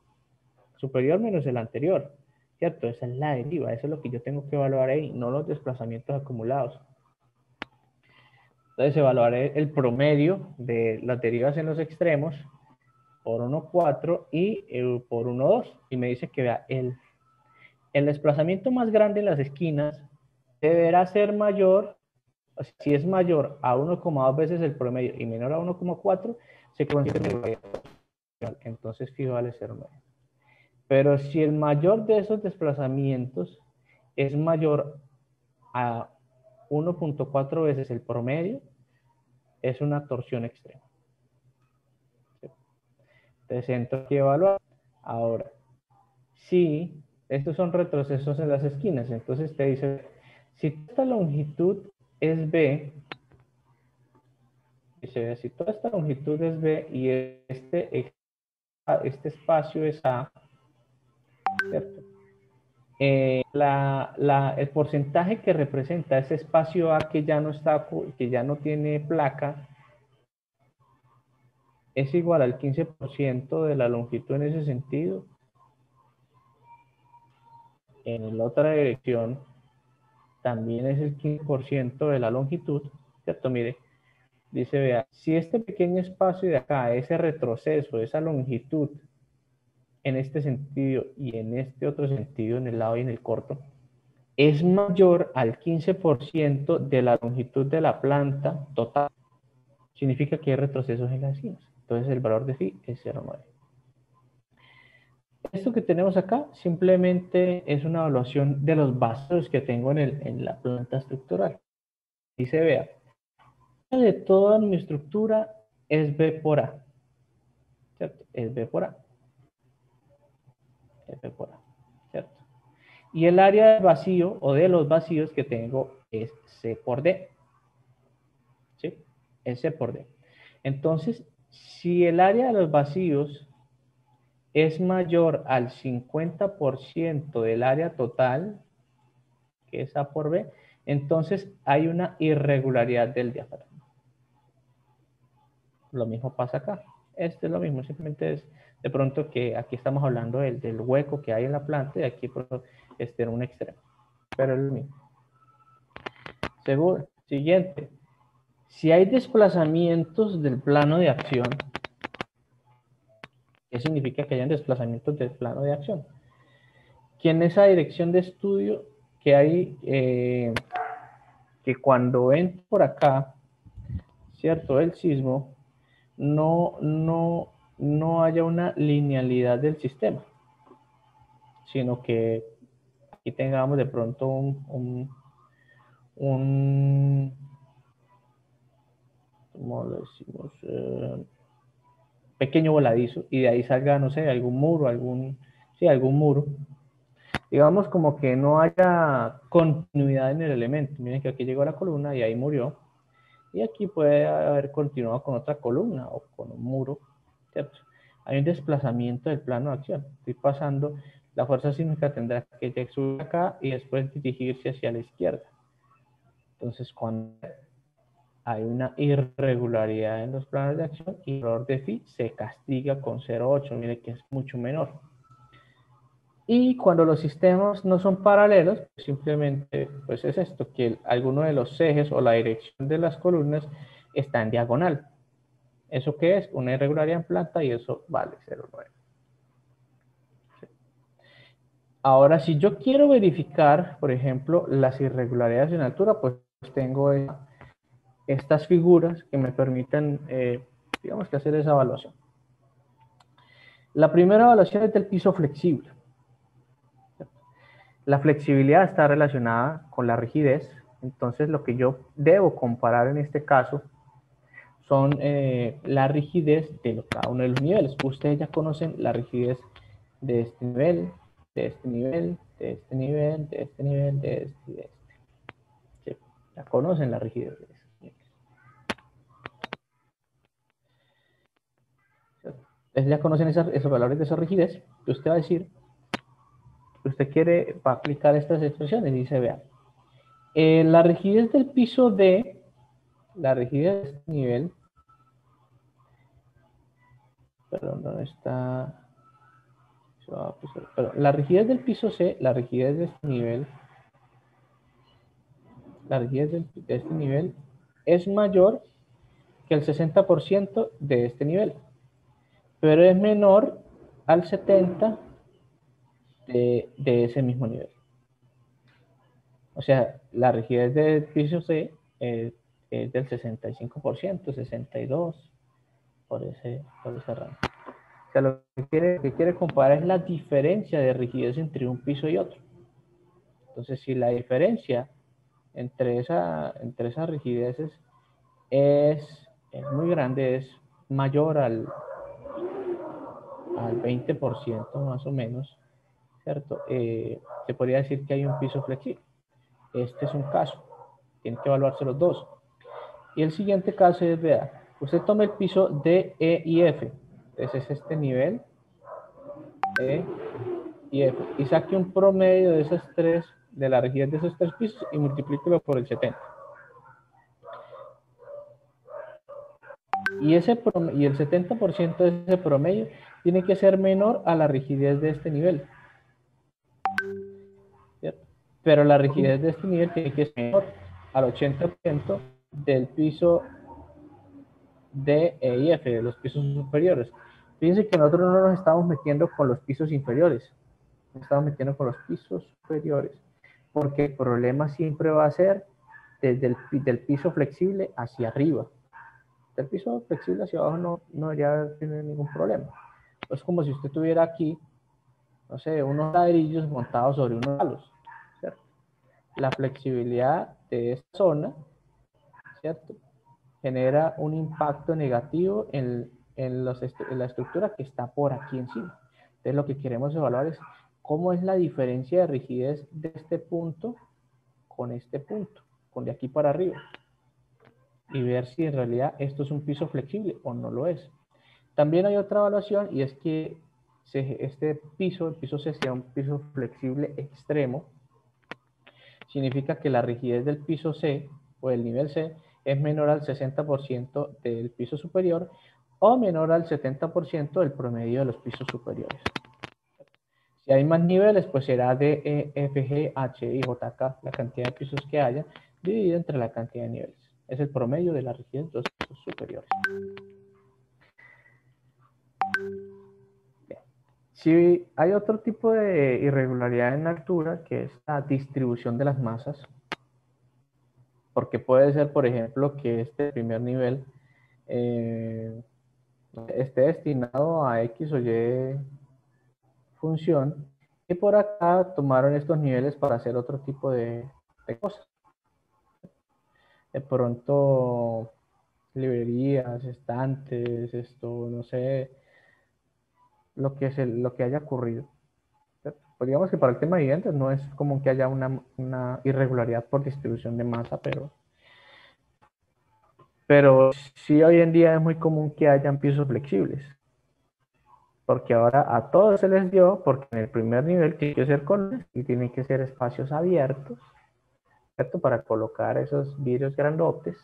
superior menos el anterior, ¿cierto? Esa es la deriva, eso es lo que yo tengo que evaluar ahí, no los desplazamientos acumulados. Entonces evaluaré el promedio de las derivas en los extremos, por 1,4 y por 1,2. Y me dice que vea, el desplazamiento más grande en las esquinas deberá ser mayor, o sea, si es mayor a 1,2 veces el promedio y menor a 1,4, se considera irradiación. Entonces phi vale 0,9. Pero si el mayor de esos desplazamientos es mayor a 1,4 veces el promedio, es una torsión extrema. Entonces entro aquí a evaluar. Ahora, si estos son retrocesos en las esquinas, entonces te dice, si esta longitud es B, dice, si toda esta longitud es B y este espacio es A, ¿cierto? El porcentaje que representa ese espacio A que ya no está, que ya no tiene placa, es igual al 15% de la longitud en ese sentido. En la otra dirección también es el 15% de la longitud, ¿cierto? Mire, dice, vea, si este pequeño espacio de acá, ese retroceso, esa longitud, en este sentido y en este otro sentido, en el lado y en el corto, es mayor al 15% de la longitud de la planta total, significa que hay retrocesos en las esquinas. Entonces el valor de phi es 0,9. Esto que tenemos acá simplemente es una evaluación de los vacíos que tengo en la planta estructural. Dice, vea, de toda mi estructura es B por A, ¿cierto? Es B por A. Es B por A, ¿cierto? Y el área del vacío o de los vacíos que tengo es C por D, ¿sí? Es C por D. Entonces, si el área de los vacíos es mayor al 50% del área total, que es A por B, entonces hay una irregularidad del diafragma. Lo mismo pasa acá. Este es lo mismo, simplemente es de pronto que aquí estamos hablando del hueco que hay en la planta y aquí en un extremo. Pero es lo mismo. Siguiente. Si hay desplazamientos del plano de acción, ¿qué significa que hayan desplazamientos del plano de acción? Que en esa dirección de estudio que hay, que cuando entro por acá, ¿cierto? El sismo, no haya una linealidad del sistema, sino que aquí tengamos de pronto ¿cómo lo decimos? Pequeño voladizo y de ahí salga, no sé, algún muro, algún muro. Digamos como que no haya continuidad en el elemento. Miren que aquí llegó la columna y ahí murió. Y aquí puede haber continuado con otra columna o con un muro, ¿cierto? Hay un desplazamiento del plano de acción. Estoy pasando, la fuerza sísmica tendrá que subir acá y después dirigirse hacia la izquierda. Entonces, cuando hay una irregularidad en los planos de acción y el valor de phi se castiga con 0,8. Mire que es mucho menor. Y cuando los sistemas no son paralelos, simplemente pues es esto, que alguno de los ejes o la dirección de las columnas está en diagonal. ¿Eso qué es? Una irregularidad en planta y eso vale 0,9. Sí. Ahora, si yo quiero verificar, por ejemplo, las irregularidades en altura, pues tengo estas figuras que me permiten, digamos que hacer esa evaluación. La primera evaluación es del piso flexible. La flexibilidad está relacionada con la rigidez, entonces lo que yo debo comparar en este caso son la rigidez de cada uno de los niveles. Ustedes ya conocen la rigidez de este nivel, de este nivel, de este nivel, de este nivel, de este y de este. Sí, ya conocen la rigidez de esos niveles. Entonces ya conocen esos valores de esa rigidez. Usted va a decir, usted quiere va a aplicar estas expresiones y dice, vea, la rigidez del piso D, la rigidez de este nivel, perdón, ¿dónde está? Perdón, la rigidez del piso C, la rigidez de este nivel, la rigidez de este nivel es mayor que el 60% de este nivel. pero es menor al 70 de ese mismo nivel. O sea, la rigidez del piso C es del 65%, 62%, por ese rango. O sea, lo que quiere comparar es la diferencia de rigidez entre un piso y otro. Entonces, si la diferencia entre esas rigideces es muy grande, es mayor al 20% más o menos, ¿cierto? Se podría decir que hay un piso flexible. Este es un caso, tienen que evaluarse los dos. Y el siguiente caso es, vea, usted toma el piso D, E y F, entonces es este nivel, E y F, y saque un promedio de esas tres, de la rigidez de esos tres pisos y multiplíquelo por el 70. Y el 70% de ese promedio tiene que ser menor a la rigidez de este nivel, ¿cierto? Pero la rigidez de este nivel tiene que ser menor al 80% del piso D, E y F, de los pisos superiores. Fíjense que nosotros no nos estamos metiendo con los pisos inferiores, nos estamos metiendo con los pisos superiores, porque el problema siempre va a ser desde del piso flexible hacia arriba. Del piso flexible hacia abajo no debería tener ningún problema. Es como si usted tuviera aquí, no sé, unos ladrillos montados sobre unos palos, ¿cierto? La flexibilidad de esta zona, ¿cierto?, genera un impacto negativo en la estructura que está por aquí encima. Entonces lo que queremos evaluar es cómo es la diferencia de rigidez de este punto, con de aquí para arriba, y ver si en realidad esto es un piso flexible o no lo es. También hay otra evaluación, y es que este piso, el piso C, sea un piso flexible extremo. Significa que la rigidez del piso C o del nivel C es menor al 60% del piso superior o menor al 70% del promedio de los pisos superiores. Si hay más niveles, pues será D, E, F, G, H, I, J, K, la cantidad de pisos que haya, dividido entre la cantidad de niveles. Es el promedio de la rigidez de los pisos superiores. Bien. Si hay otro tipo de irregularidad en la altura, que es la distribución de las masas, porque puede ser, por ejemplo, que este primer nivel esté destinado a X o Y función, y por acá tomaron estos niveles para hacer otro tipo de cosas. De pronto, librerías, estantes, esto, no sé, lo que haya ocurrido. Pues digamos que para el tema de viviendas no es común que haya una irregularidad por distribución de masa, pero sí hoy en día es muy común que hayan pisos flexibles, porque ahora a todos se les dio, porque en el primer nivel tiene que ser columnas y tienen que ser espacios abiertos, ¿cierto?, para colocar esos vidrios grandotes,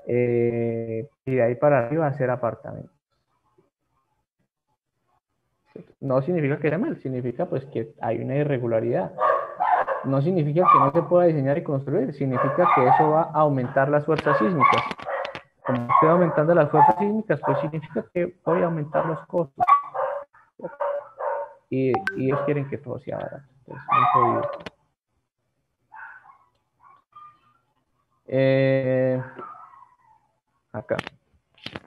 y de ahí para arriba hacer apartamentos. No significa que sea mal, significa pues que hay una irregularidad. No significa que no se pueda diseñar y construir, significa que eso va a aumentar las fuerzas sísmicas. Como estoy aumentando las fuerzas sísmicas, pues significa que voy a aumentar los costos. Y ellos quieren que todo sea barato. Entonces, muy jodido. Acá.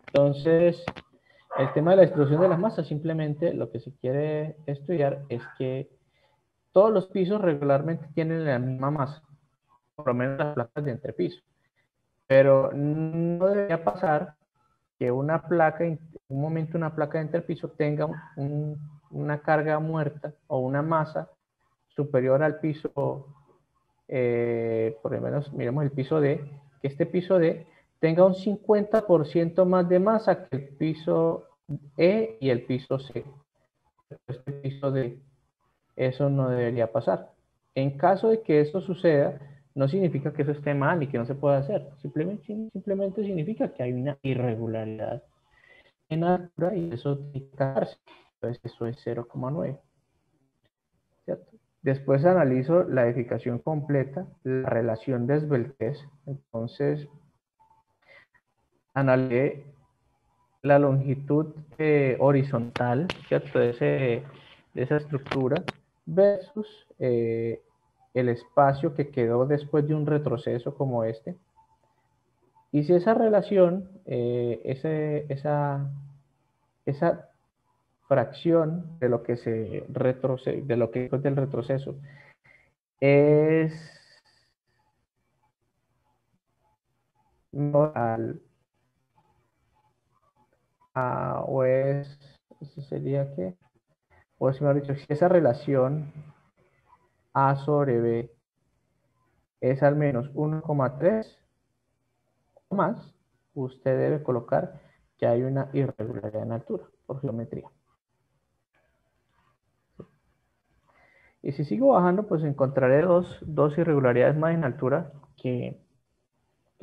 Entonces, el tema de la extrusión de las masas, simplemente lo que se quiere estudiar es que todos los pisos regularmente tienen la misma masa, por lo menos las placas de entrepiso. Pero no debería pasar que una placa, en un momento una placa de entrepiso tenga una carga muerta o una masa superior al piso, por lo menos miremos el piso D, que este piso D tenga un 50% más de masa que el piso E y el piso C. Este piso D, eso no debería pasar. En caso de que eso suceda, no significa que eso esté mal y que no se pueda hacer. Simplemente significa que hay una irregularidad en la altura y eso tiene que darse. Entonces eso es 0,9. ¿Cierto? Después analizo la edificación completa, la relación de esbeltez. Entonces, analicé la longitud horizontal, ¿cierto? De esa estructura versus el espacio que quedó después de un retroceso como este. Y si esa relación, esa fracción de lo que se retrocede, de lo que después del retroceso es no o es, eso sería que, o es mejor dicho, si esa relación A sobre B es al menos 1,3 o más, usted debe colocar que hay una irregularidad en altura por geometría. Y si sigo bajando, pues encontraré dos irregularidades más en altura que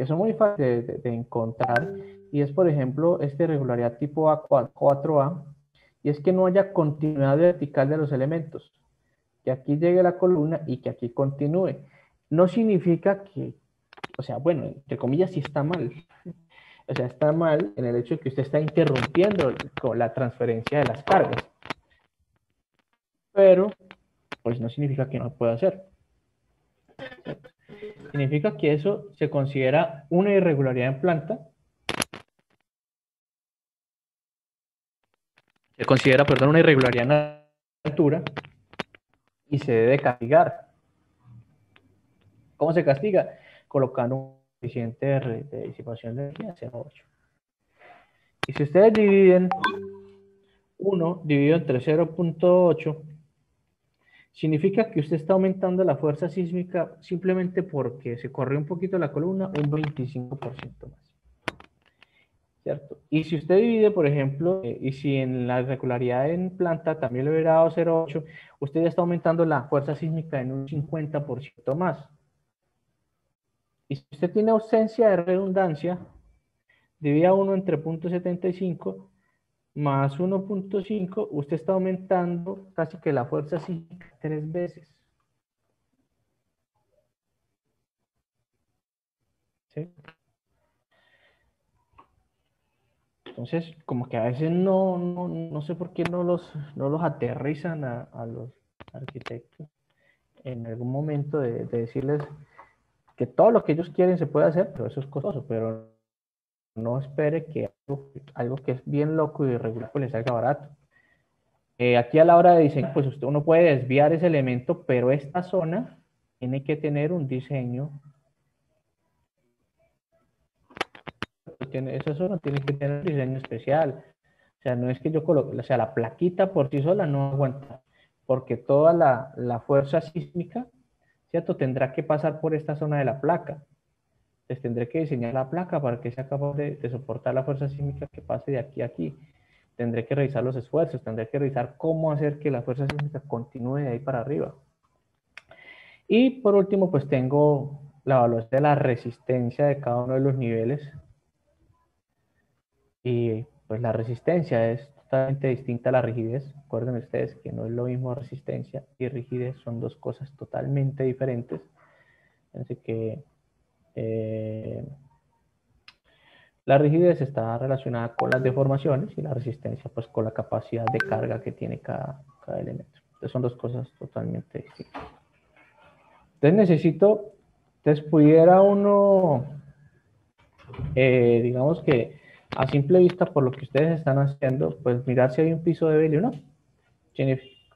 son muy fáciles de encontrar. Y es, por ejemplo, esta irregularidad tipo A4A, y es que no haya continuidad vertical de los elementos. Que aquí llegue la columna y que aquí continúe. No significa que, o sea, bueno, entre comillas, sí está mal. O sea, está mal en el hecho de que usted está interrumpiendo con la transferencia de las cargas. Pero, pues no significa que no lo pueda hacer. Significa que eso se considera una irregularidad en planta. Se considera, perdón, una irregularidad en altura y se debe castigar. ¿Cómo se castiga? Colocando un coeficiente de disipación de energía 0,8. Y si ustedes dividen 1 dividido entre 0,8, significa que usted está aumentando la fuerza sísmica simplemente porque se corrió un poquito la columna, un 25% más. ¿Cierto? Y si usted divide, por ejemplo, y si en la irregularidad en planta también le hubiera dado 0,8, usted ya está aumentando la fuerza sísmica en un 50% más. Y si usted tiene ausencia de redundancia, divida 1 entre 0,75 más 1,5, usted está aumentando casi que la fuerza sísmica 3 veces. ¿Sí? Entonces, como que a veces no sé por qué no los aterrizan a los arquitectos en algún momento de decirles que todo lo que ellos quieren se puede hacer, pero eso es costoso, pero no espere que algo que es bien loco y irregular pues le salga barato. Aquí a la hora de diseño, pues uno puede desviar ese elemento, pero esta zona tiene que tener un diseño, esa zona tiene que tener un diseño especial. O sea, no es que yo coloque, o sea, la plaquita por sí sola no aguanta, porque toda la fuerza sísmica, ¿cierto? Tendrá que pasar por esta zona de la placa. Entonces tendré que diseñar la placa para que sea capaz de soportar la fuerza sísmica que pase de aquí a aquí. Tendré que revisar los esfuerzos, tendré que revisar cómo hacer que la fuerza sísmica continúe de ahí para arriba. Y por último, pues tengo la evaluación de la resistencia de cada uno de los niveles. Y pues la resistencia es totalmente distinta a la rigidez. Recuerden ustedes que no es lo mismo resistencia y rigidez, son dos cosas totalmente diferentes. Así que la rigidez está relacionada con las deformaciones y la resistencia pues con la capacidad de carga que tiene cada elemento. Entonces son dos cosas totalmente distintas. Entonces pudiera uno, digamos que a simple vista por lo que ustedes están haciendo, pues mirar si hay un piso débil o no.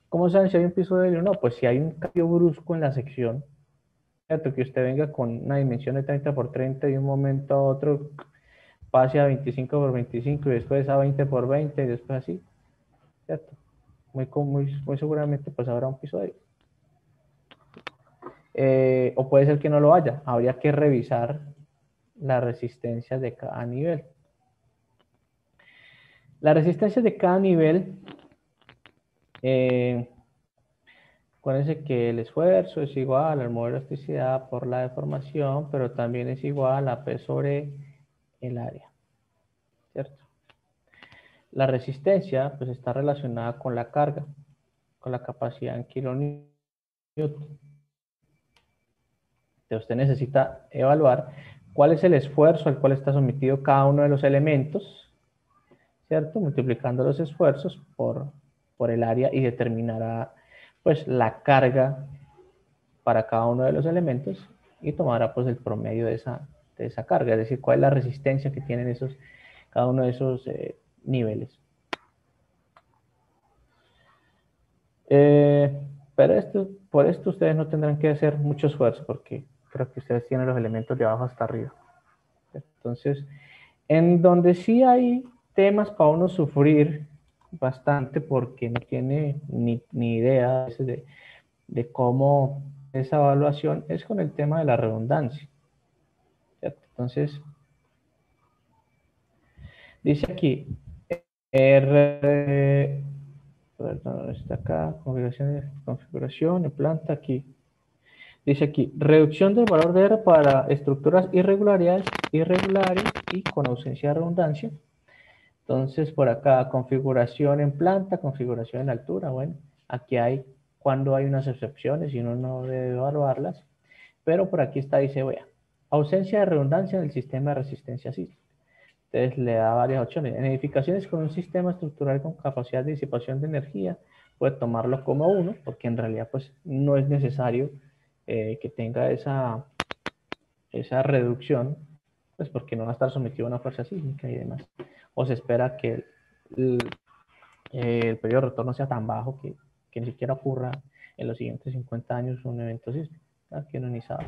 ¿Cómo saben si hay un piso débil o no? Pues si hay un cambio brusco en la sección, ¿cierto? Que usted venga con una dimensión de 30 por 30 y de un momento a otro pase a 25 por 25 y después a 20 por 20 y después así, ¿cierto? Muy seguramente pues habrá un piso débil. O puede ser que no lo haya, habría que revisar las resistencias de cada nivel. Las resistencias de cada nivel, acuérdense que el esfuerzo es igual al modo de elasticidad por la deformación, pero también es igual a P sobre el área, ¿cierto? La resistencia pues está relacionada con la carga, con la capacidad en kilonewton. Entonces usted necesita evaluar cuál es el esfuerzo al cual está sometido cada uno de los elementos, ¿cierto? Multiplicando los esfuerzos por el área y determinará pues la carga para cada uno de los elementos y tomará pues el promedio de esa carga, es decir, cuál es la resistencia que tienen esos, cada uno de esos niveles. Pero por esto ustedes no tendrán que hacer mucho esfuerzo porque creo que ustedes tienen los elementos de abajo hasta arriba. Entonces, en donde sí hay temas para uno sufrir bastante porque no tiene ni idea a veces de cómo esa evaluación es con el tema de la redundancia, ¿cierto? Entonces, dice aquí, perdón, está acá, configuración de planta aquí. Dice aquí, reducción del valor de R para estructuras irregulares y con ausencia de redundancia. Entonces, por acá, configuración en planta, configuración en altura. Bueno, aquí hay cuando hay unas excepciones y uno no debe evaluarlas. Pero por aquí está, dice, vea, ausencia de redundancia en el sistema de resistencia sísmica. Entonces le da varias opciones. En edificaciones con un sistema estructural con capacidad de disipación de energía, puede tomarlo como 1, porque en realidad pues no es necesario que tenga esa reducción, pues porque no va a estar sometido a una fuerza sísmica y demás. O se espera que el periodo de retorno sea tan bajo que ni siquiera ocurra en los siguientes 50 años un evento sísmico, que uno ni sabe.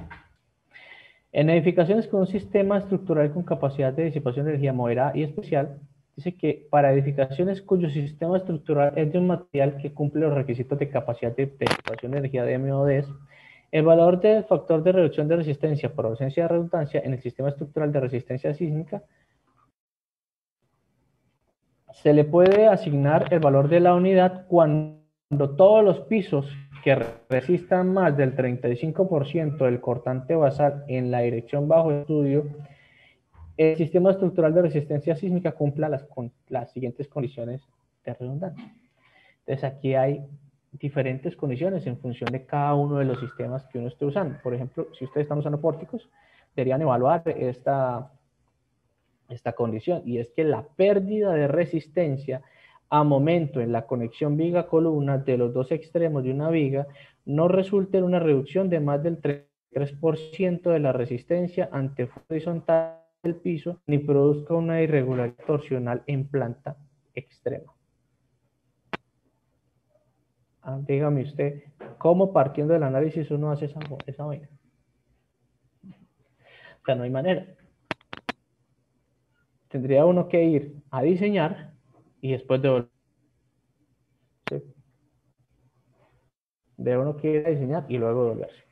En edificaciones con un sistema estructural con capacidad de disipación de energía moderada y especial, dice que para edificaciones cuyo sistema estructural es de un material que cumple los requisitos de capacidad de disipación de energía de MODs, el valor del factor de reducción de resistencia por ausencia de redundancia en el sistema estructural de resistencia sísmica se le puede asignar el valor de la unidad cuando todos los pisos que resistan más del 35% del cortante basal en la dirección bajo estudio, el sistema estructural de resistencia sísmica cumpla las siguientes condiciones de redundancia. Entonces aquí hay diferentes condiciones en función de cada uno de los sistemas que uno esté usando. Por ejemplo, si ustedes están usando pórticos, deberían evaluar esta condición, y es que la pérdida de resistencia a momento en la conexión viga-columna de los dos extremos de una viga no resulte en una reducción de más del 3% de la resistencia ante fuerza horizontal del piso, ni produzca una irregularidad torsional en planta extrema. Dígame usted, ¿cómo partiendo del análisis uno hace esa vaina? O sea, no hay manera. Tendría uno que ir a diseñar y después devolver. ¿Sí? De uno que ir a diseñar y luego devolverse.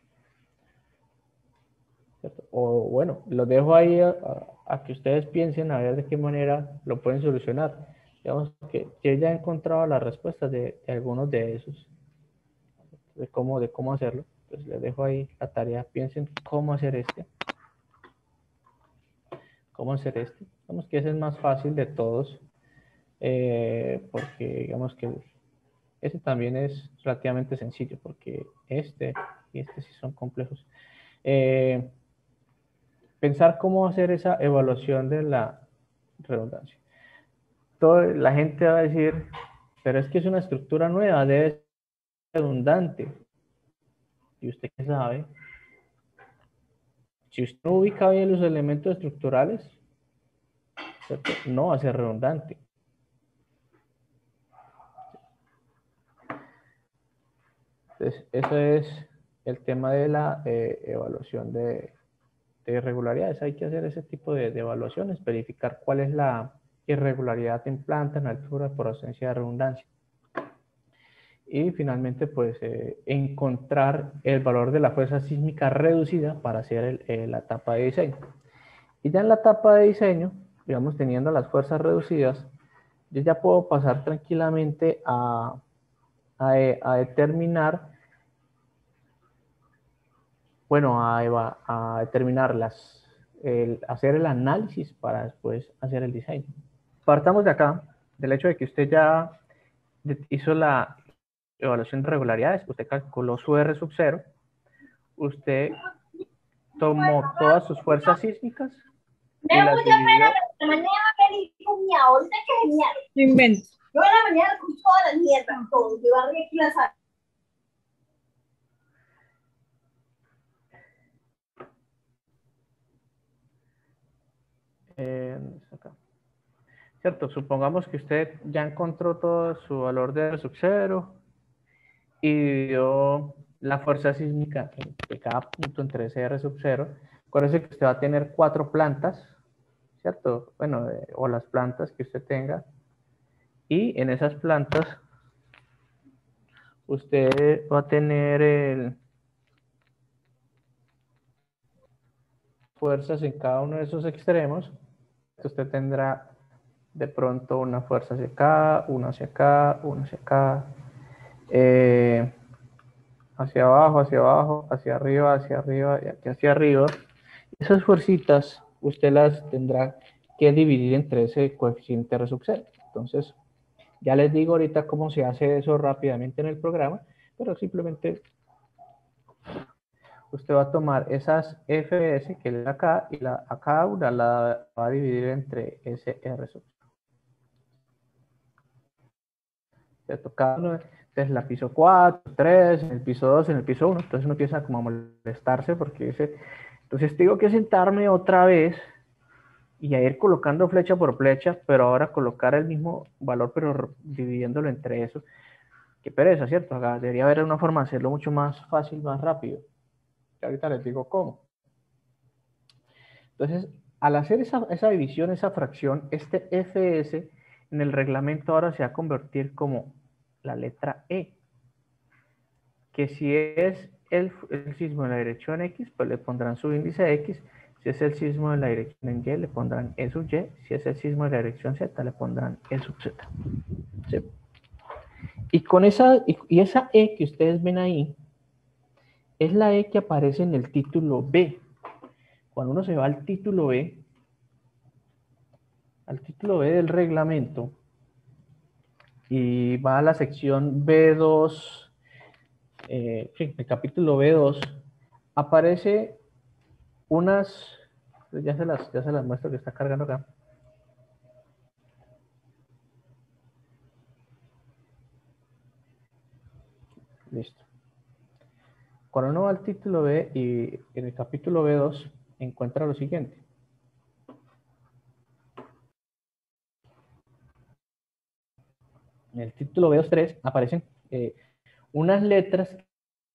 ¿Cierto? O bueno, los dejo ahí a que ustedes piensen a ver de qué manera lo pueden solucionar. Digamos que yo ya he encontrado las respuestas de algunos de esos, de cómo hacerlo. Entonces les dejo ahí la tarea, piensen cómo hacer este. Digamos que ese es más fácil de todos, porque digamos que ese también es relativamente sencillo, porque este y este sí son complejos. Pensar cómo hacer esa evaluación de la redundancia. La gente va a decir, pero es que es una estructura nueva, debe ser redundante. ¿Y usted qué sabe? Si usted no ubica bien los elementos estructurales, ¿cierto? No va a ser redundante. Entonces, eso es el tema de la evaluación de irregularidades. Hay que hacer ese tipo de evaluaciones, verificar cuál es la irregularidad en planta, en altura, por ausencia de redundancia. Y finalmente, pues, encontrar el valor de la fuerza sísmica reducida para hacer la etapa de diseño. Y ya en la etapa de diseño, digamos, teniendo las fuerzas reducidas, yo ya puedo pasar tranquilamente a determinar, bueno, a determinar hacer el análisis para después hacer el diseño. Partamos de acá, del hecho de que usted ya hizo la evaluación de regularidades, usted calculó su R sub 0, usted tomó todas sus fuerzas sísmicas y las dividió niña, ahorita que genial. No inventes. Yo en la mañana con toda la mierda, todo. Yo barré aquí la sala. Acá. Cierto, supongamos que usted ya encontró todo su valor de R sub 0 y dio la fuerza sísmica de cada punto entre ese R sub 0. Acuérdese que usted va a tener 4 plantas, ¿cierto? Bueno, o las plantas que usted tenga. Y en esas plantas usted va a tener fuerzas en cada uno de esos extremos. Usted tendrá de pronto una fuerza hacia acá, una hacia acá, una hacia acá, hacia abajo, hacia arriba y aquí hacia arriba. Esas fuercitas usted las tendrá que dividir entre ese coeficiente R sub 0. Entonces, ya les digo ahorita cómo se hace eso rápidamente en el programa, pero simplemente usted va a tomar esas Fs que le da acá y a cada una la va a dividir entre ese R sub 0. Cada uno, entonces la piso 4, 3, en el piso 2, en el piso 1, entonces uno empieza como a molestarse porque dice, entonces tengo que sentarme otra vez y a ir colocando flecha por flecha, pero ahora colocar el mismo valor, pero dividiéndolo entre eso. Qué pereza, ¿cierto? Acá debería haber una forma de hacerlo mucho más fácil, más rápido. Que ahorita les digo cómo. Entonces, al hacer esa división, esa fracción, este Fs en el reglamento ahora se va a convertir como la letra E. Que si es el sismo en la dirección X, pues le pondrán su índice X. Si es el sismo en la dirección en Y, le pondrán E sub Y. Si es el sismo en la dirección Z, le pondrán E sub Z. ¿Sí? Y con esa E que ustedes ven ahí, es la E que aparece en el título B. Cuando uno se va al título B del reglamento, y va a la sección B2, el capítulo B2, aparece unas, ya se las muestro que está cargando acá. Listo. Cuando uno va al título B y en el capítulo B2 encuentra lo siguiente. En el título B2.3 aparecen unas letras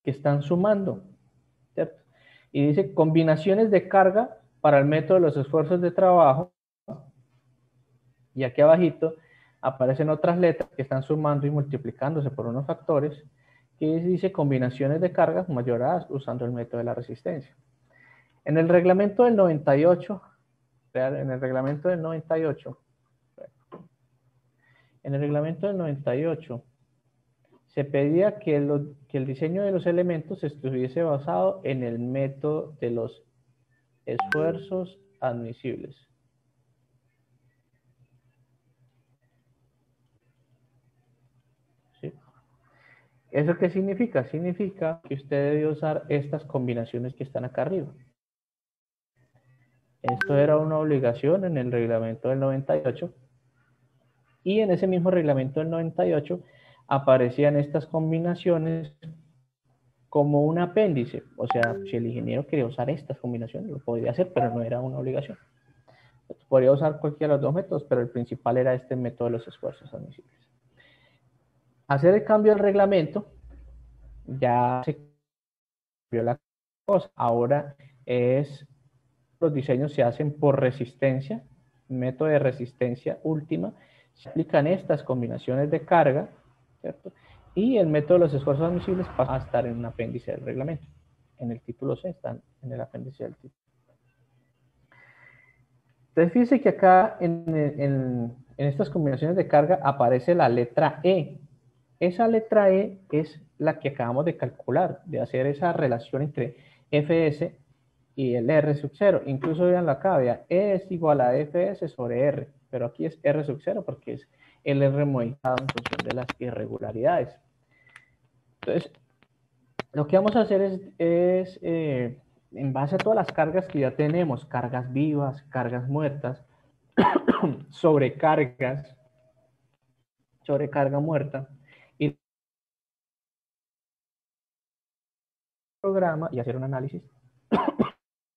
que están sumando, ¿cierto? Y dice combinaciones de carga para el método de los esfuerzos de trabajo. Y aquí abajito aparecen otras letras que están sumando y multiplicándose por unos factores que dice combinaciones de cargas mayoradas usando el método de la resistencia. En el reglamento del 98, en el reglamento del 98, se pedía que el diseño de los elementos estuviese basado en el método de los esfuerzos admisibles. ¿Sí? ¿Eso qué significa? Significa que usted debe usar estas combinaciones que están acá arriba. Esto era una obligación en el reglamento del 98. Y en ese mismo reglamento del 98 aparecían estas combinaciones como un apéndice. O sea, si el ingeniero quería usar estas combinaciones, lo podía hacer, pero no era una obligación. Podría usar cualquiera de los dos métodos, pero el principal era este método de los esfuerzos admisibles. Hacer el cambio del reglamento, ya se cambió la cosa. Ahora los diseños se hacen por resistencia, método de resistencia última. Se aplican estas combinaciones de carga, ¿cierto? Y el método de los esfuerzos admisibles pasa a estar en un apéndice del reglamento. En el título C están en el apéndice del título. Entonces, fíjense que acá en estas combinaciones de carga aparece la letra E. Esa letra E es la que acabamos de calcular, de hacer esa relación entre Fs y el R sub 0. Incluso veanlo acá, vean, E es igual a Fs sobre R, pero aquí es R sub 0 porque es el R modificado en función de las irregularidades. Entonces, lo que vamos a hacer es en base a todas las cargas que ya tenemos, cargas vivas, cargas muertas, sobrecargas, sobrecarga muerta, y programa y hacer un análisis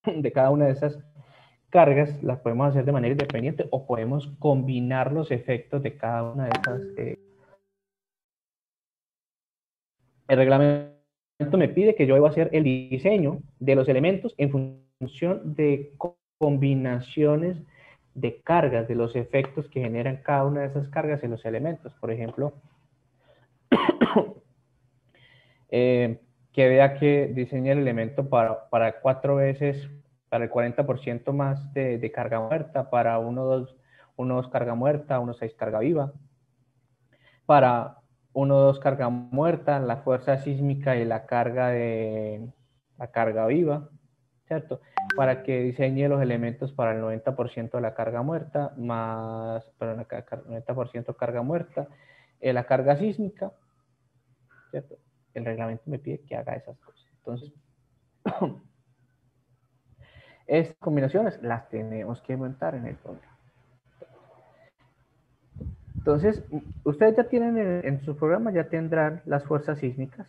de cada una de esas cargas. Las podemos hacer de manera independiente o podemos combinar los efectos de cada una de esas. El reglamento me pide que yo debo hacer el diseño de los elementos en función de combinaciones de cargas, de los efectos que generan cada una de esas cargas en los elementos. Por ejemplo, que vea que diseña el elemento para 4 veces, para el 40% más de carga muerta, para 1,2 carga muerta, 1,6 carga viva, para 1,2 carga muerta, la fuerza sísmica y la carga viva, ¿cierto? Para que diseñe los elementos para el 90% de la carga muerta, más, perdón, 90% carga muerta, la carga sísmica, ¿cierto? El reglamento me pide que haga esas cosas. Entonces, estas combinaciones las tenemos que montar en el programa. Entonces, ustedes ya tienen en su programa, ya tendrán las fuerzas sísmicas,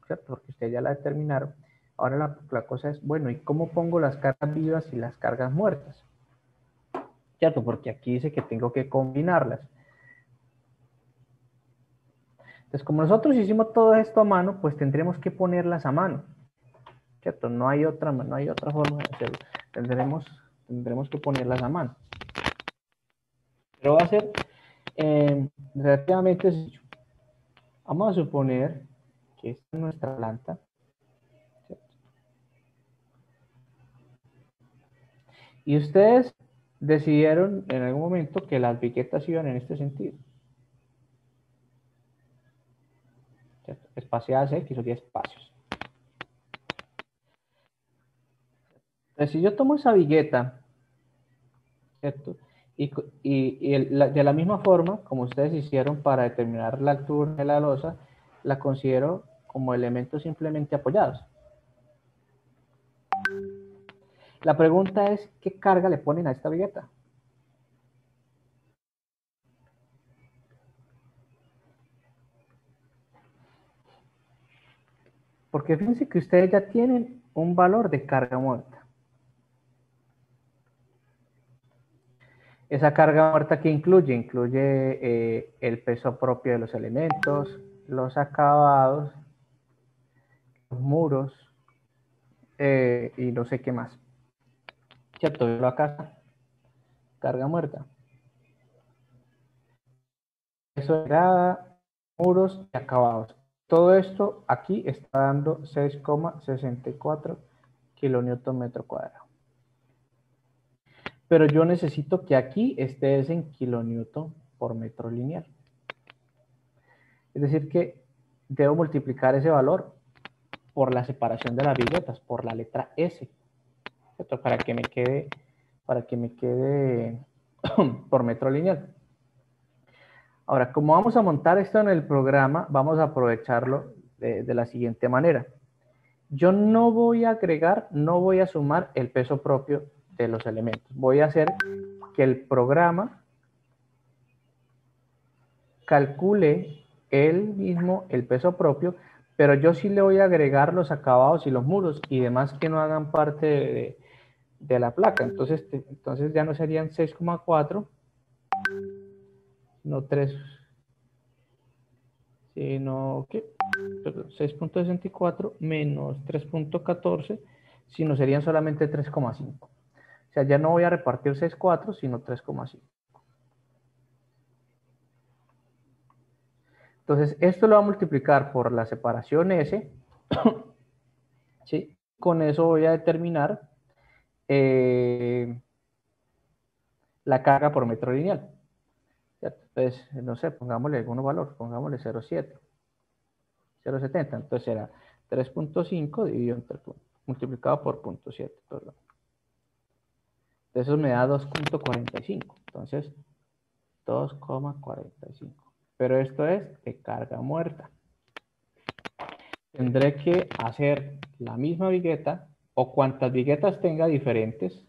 ¿cierto? Porque ustedes ya la determinaron. Ahora la cosa es, bueno, ¿y cómo pongo las cargas vivas y las cargas muertas? ¿Cierto? Porque aquí dice que tengo que combinarlas. Entonces, como nosotros hicimos todo esto a mano, pues tendremos que ponerlas a mano, ¿cierto? No hay otra forma de hacerlo. Tendremos que ponerlas a mano. Pero va a ser relativamente sencillo. Vamos a suponer que esta es nuestra planta, ¿cierto? Y ustedes decidieron en algún momento que las viquetas iban en este sentido, ¿cierto? Espaciadas X o 10 espacios. Entonces, si yo tomo esa vigueta, ¿cierto? De la misma forma, como ustedes hicieron para determinar la altura de la losa, la considero como elementos simplemente apoyados. La pregunta es, ¿qué carga le ponen a esta vigueta? Porque fíjense que ustedes ya tienen un valor de carga muerta. Esa carga muerta que incluye el peso propio de los elementos, los acabados, los muros y no sé qué más. ¿Cierto? Velo acá, carga muerta. Eso de grada, muros y acabados. Todo esto aquí está dando 6,64 kilonewton metro cuadrado. Pero yo necesito que aquí esté en kilonewton por metro lineal. Es decir que debo multiplicar ese valor por la separación de las viguetas, por la letra S, ¿cierto? Para que me quede por metro lineal. Ahora, como vamos a montar esto en el programa, vamos a aprovecharlo de la siguiente manera. Yo no voy a agregar, no voy a sumar el peso propio de los elementos. Voy a hacer que el programa calcule él mismo el peso propio, pero yo sí le voy a agregar los acabados y los muros y demás que no hagan parte de la placa. Entonces ya no serían 6,4, no 3, sino que 6,64 menos 3,14, sino serían solamente 3,5. O sea, ya no voy a repartir 6,4, sino 3,5. Entonces, esto lo va a multiplicar por la separación S, ¿sí? Con eso voy a determinar la carga por metro lineal. Entonces, no sé, pongámosle algún valor, pongámosle 0,7, 0,70. Entonces será 3,5 dividido entre multiplicado por 0,7, perdón. Entonces eso me da 2,45. Entonces, 2,45. Pero esto es de carga muerta. Tendré que hacer la misma vigueta o cuantas viguetas tenga diferentes,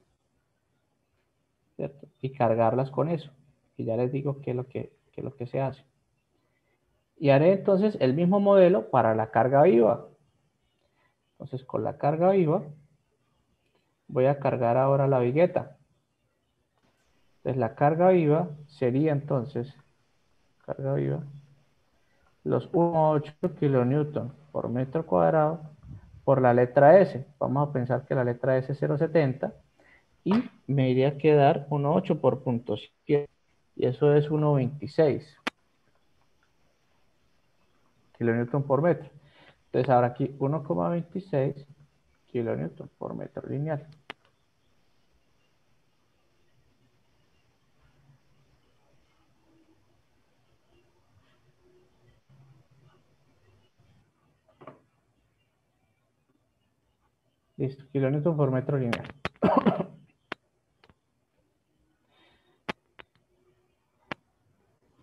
¿cierto? Y cargarlas con eso. Y ya les digo qué es lo que se hace. Y haré entonces el mismo modelo para la carga viva. Entonces con la carga viva voy a cargar ahora la vigueta. Entonces la carga viva sería entonces, carga viva, los 1,8 kilonewton por metro cuadrado por la letra S. Vamos a pensar que la letra S es 0,70 y me iría a quedar 1,8 por 0,7 y eso es 1,26 kilonewton por metro. Entonces ahora aquí 1,26 kilonewton por metro lineal. Listo, kilonewton por metro lineal.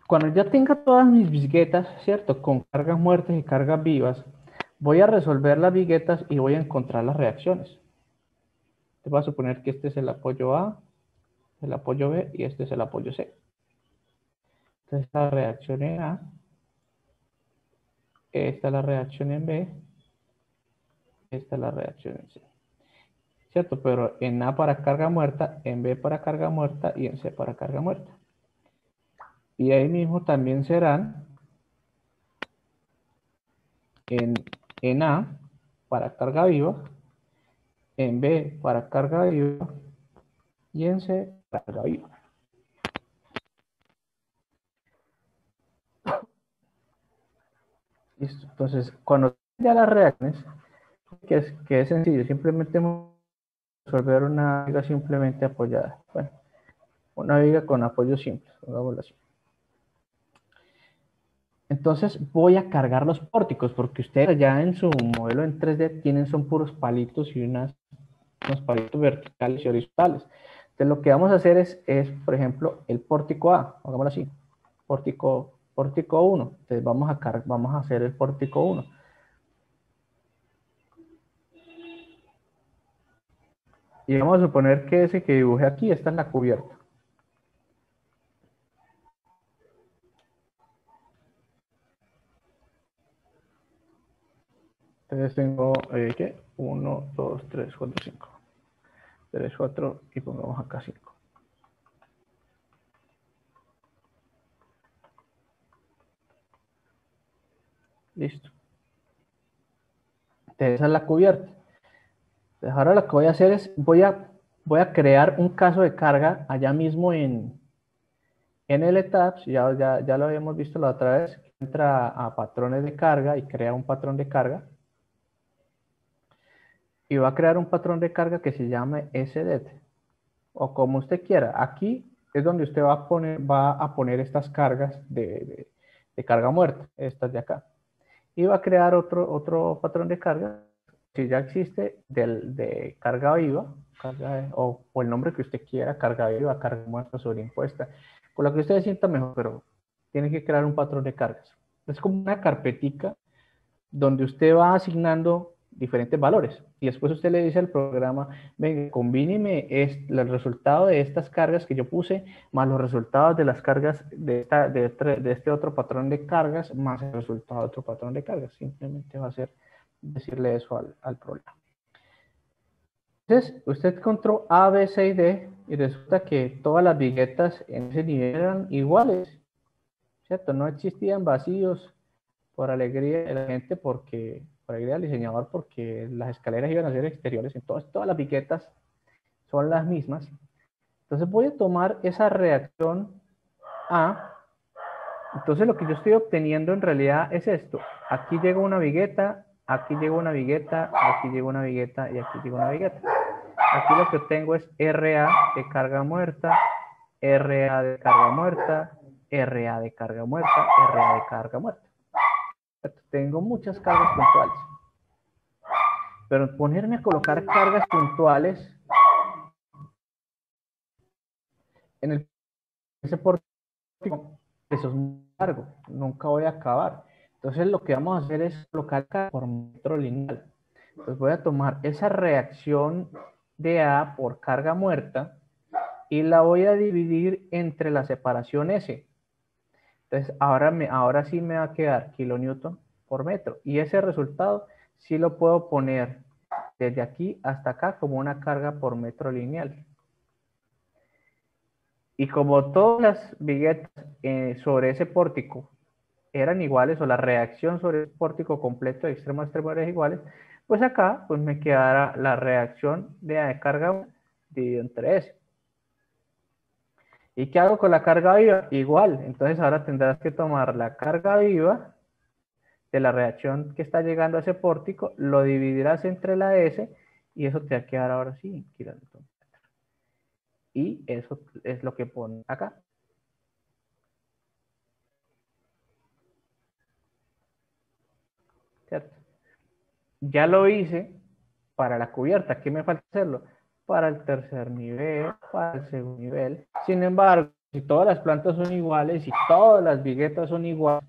Cuando ya tenga todas mis viguetas, ¿cierto? Con cargas muertas y cargas vivas, voy a resolver las viguetas y voy a encontrar las reacciones. Te voy a suponer que este es el apoyo A, el apoyo B y este es el apoyo C. Entonces la reacción en A, esta es la reacción en B, esta es la reacción en C. ¿Cierto? Pero en A para carga muerta, en B para carga muerta y en C para carga muerta. Y ahí mismo también serán en A para carga viva, en B para carga viva y en C para carga viva. Listo. Entonces, cuando ya las reacciones, que es sencillo, simplemente resolver una viga simplemente apoyada. Bueno, una viga con apoyo simple, hagámoslo así. Entonces voy a cargar los pórticos, porque ustedes ya en su modelo en 3D tienen son puros palitos y unos palitos verticales y horizontales. Entonces lo que vamos a hacer es por ejemplo, el pórtico A, hagámoslo así, pórtico 1. Entonces vamos a hacer el pórtico 1. Y vamos a suponer que ese que dibujé aquí, esta es la cubierta. Entonces tengo, ¿qué? 1, 2, 3, 4, 5. 3, 4 y pongamos acá 5. Listo. Entonces esa es la cubierta. Entonces ahora lo que voy a hacer es, voy a crear un caso de carga allá mismo en LTAPS, ya lo habíamos visto la otra vez. Entra a patrones de carga y crea un patrón de carga. Y va a crear un patrón de carga que se llame SDET. O como usted quiera. Aquí es donde usted va a poner estas cargas de carga muerta, estas de acá. Y va a crear otro patrón de carga, si ya existe, de carga viva, o el nombre que usted quiera, carga viva, carga muerta, sobreimpuesta, con lo que usted sienta mejor, pero tiene que crear un patrón de cargas. Es como una carpetica donde usted va asignando diferentes valores y después usted le dice al programa, venga, combíneme el resultado de estas cargas que yo puse más los resultados de las cargas de este otro patrón de cargas más el resultado de otro patrón de cargas. Simplemente va a ser decirle eso al programa. Entonces, usted encontró A, B, C y D y resulta que todas las viguetas en ese nivel eran iguales, ¿cierto? No existían vacíos por alegría de la gente, por alegría del diseñador, porque las escaleras iban a ser exteriores, entonces todas las piquetas son las mismas. Entonces voy a tomar esa reacción A. Entonces lo que yo estoy obteniendo en realidad es esto. Aquí llega una vigueta, aquí llega una vigueta, aquí llega una vigueta y aquí llega una vigueta. Aquí lo que obtengo es RA de carga muerta, RA de carga muerta, RA de carga muerta, RA de carga muerta. Tengo muchas cargas puntuales. Pero ponerme a colocar cargas puntuales en ese pórtico, eso es muy largo, nunca voy a acabar. Entonces lo que vamos a hacer es colocar por metro lineal. Entonces voy a tomar esa reacción de A por carga muerta y la voy a dividir entre la separación S. Entonces, ahora sí me va a quedar kilonewton por metro. Y ese resultado sí lo puedo poner desde aquí hasta acá como una carga por metro lineal. Y como todas las viguetas sobre ese pórtico eran iguales, o la reacción sobre el pórtico completo de extremo a extremo eran iguales, pues acá pues me quedará la reacción de carga 1 dividido entre S. ¿Y qué hago con la carga viva? Igual, entonces ahora tendrás que tomar la carga viva de la reacción que está llegando a ese pórtico, lo dividirás entre la S y eso te va a quedar ahora sí en kilonewton. Y eso es lo que pone acá. ¿Cierto? Ya lo hice para la cubierta. ¿Qué me falta hacerlo? Para el tercer nivel, para el segundo nivel. Sin embargo, si todas las plantas son iguales y todas las viguetas son iguales,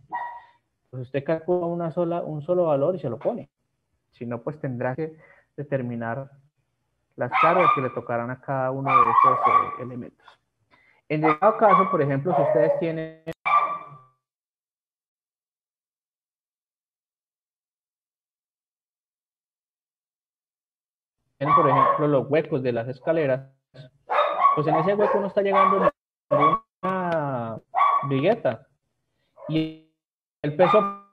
pues usted calcula un solo valor y se lo pone. Si no, pues tendrá que determinar las cargas que le tocarán a cada uno de esos elementos. En llegado caso, por ejemplo, si ustedes tienen por ejemplo, los huecos de las escaleras, pues en ese hueco no está llegando ninguna vigueta. Y el peso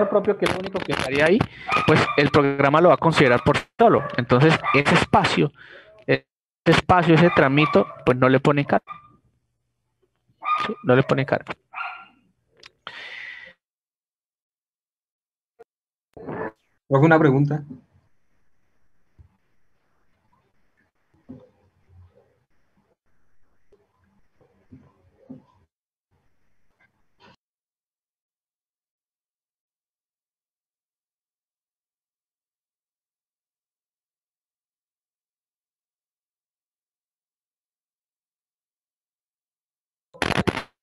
propio, que es lo único que estaría ahí, pues el programa lo va a considerar por solo. Entonces, ese tramito, pues no le pone carga. ¿Sí? No le pone carga. ¿Alguna pregunta?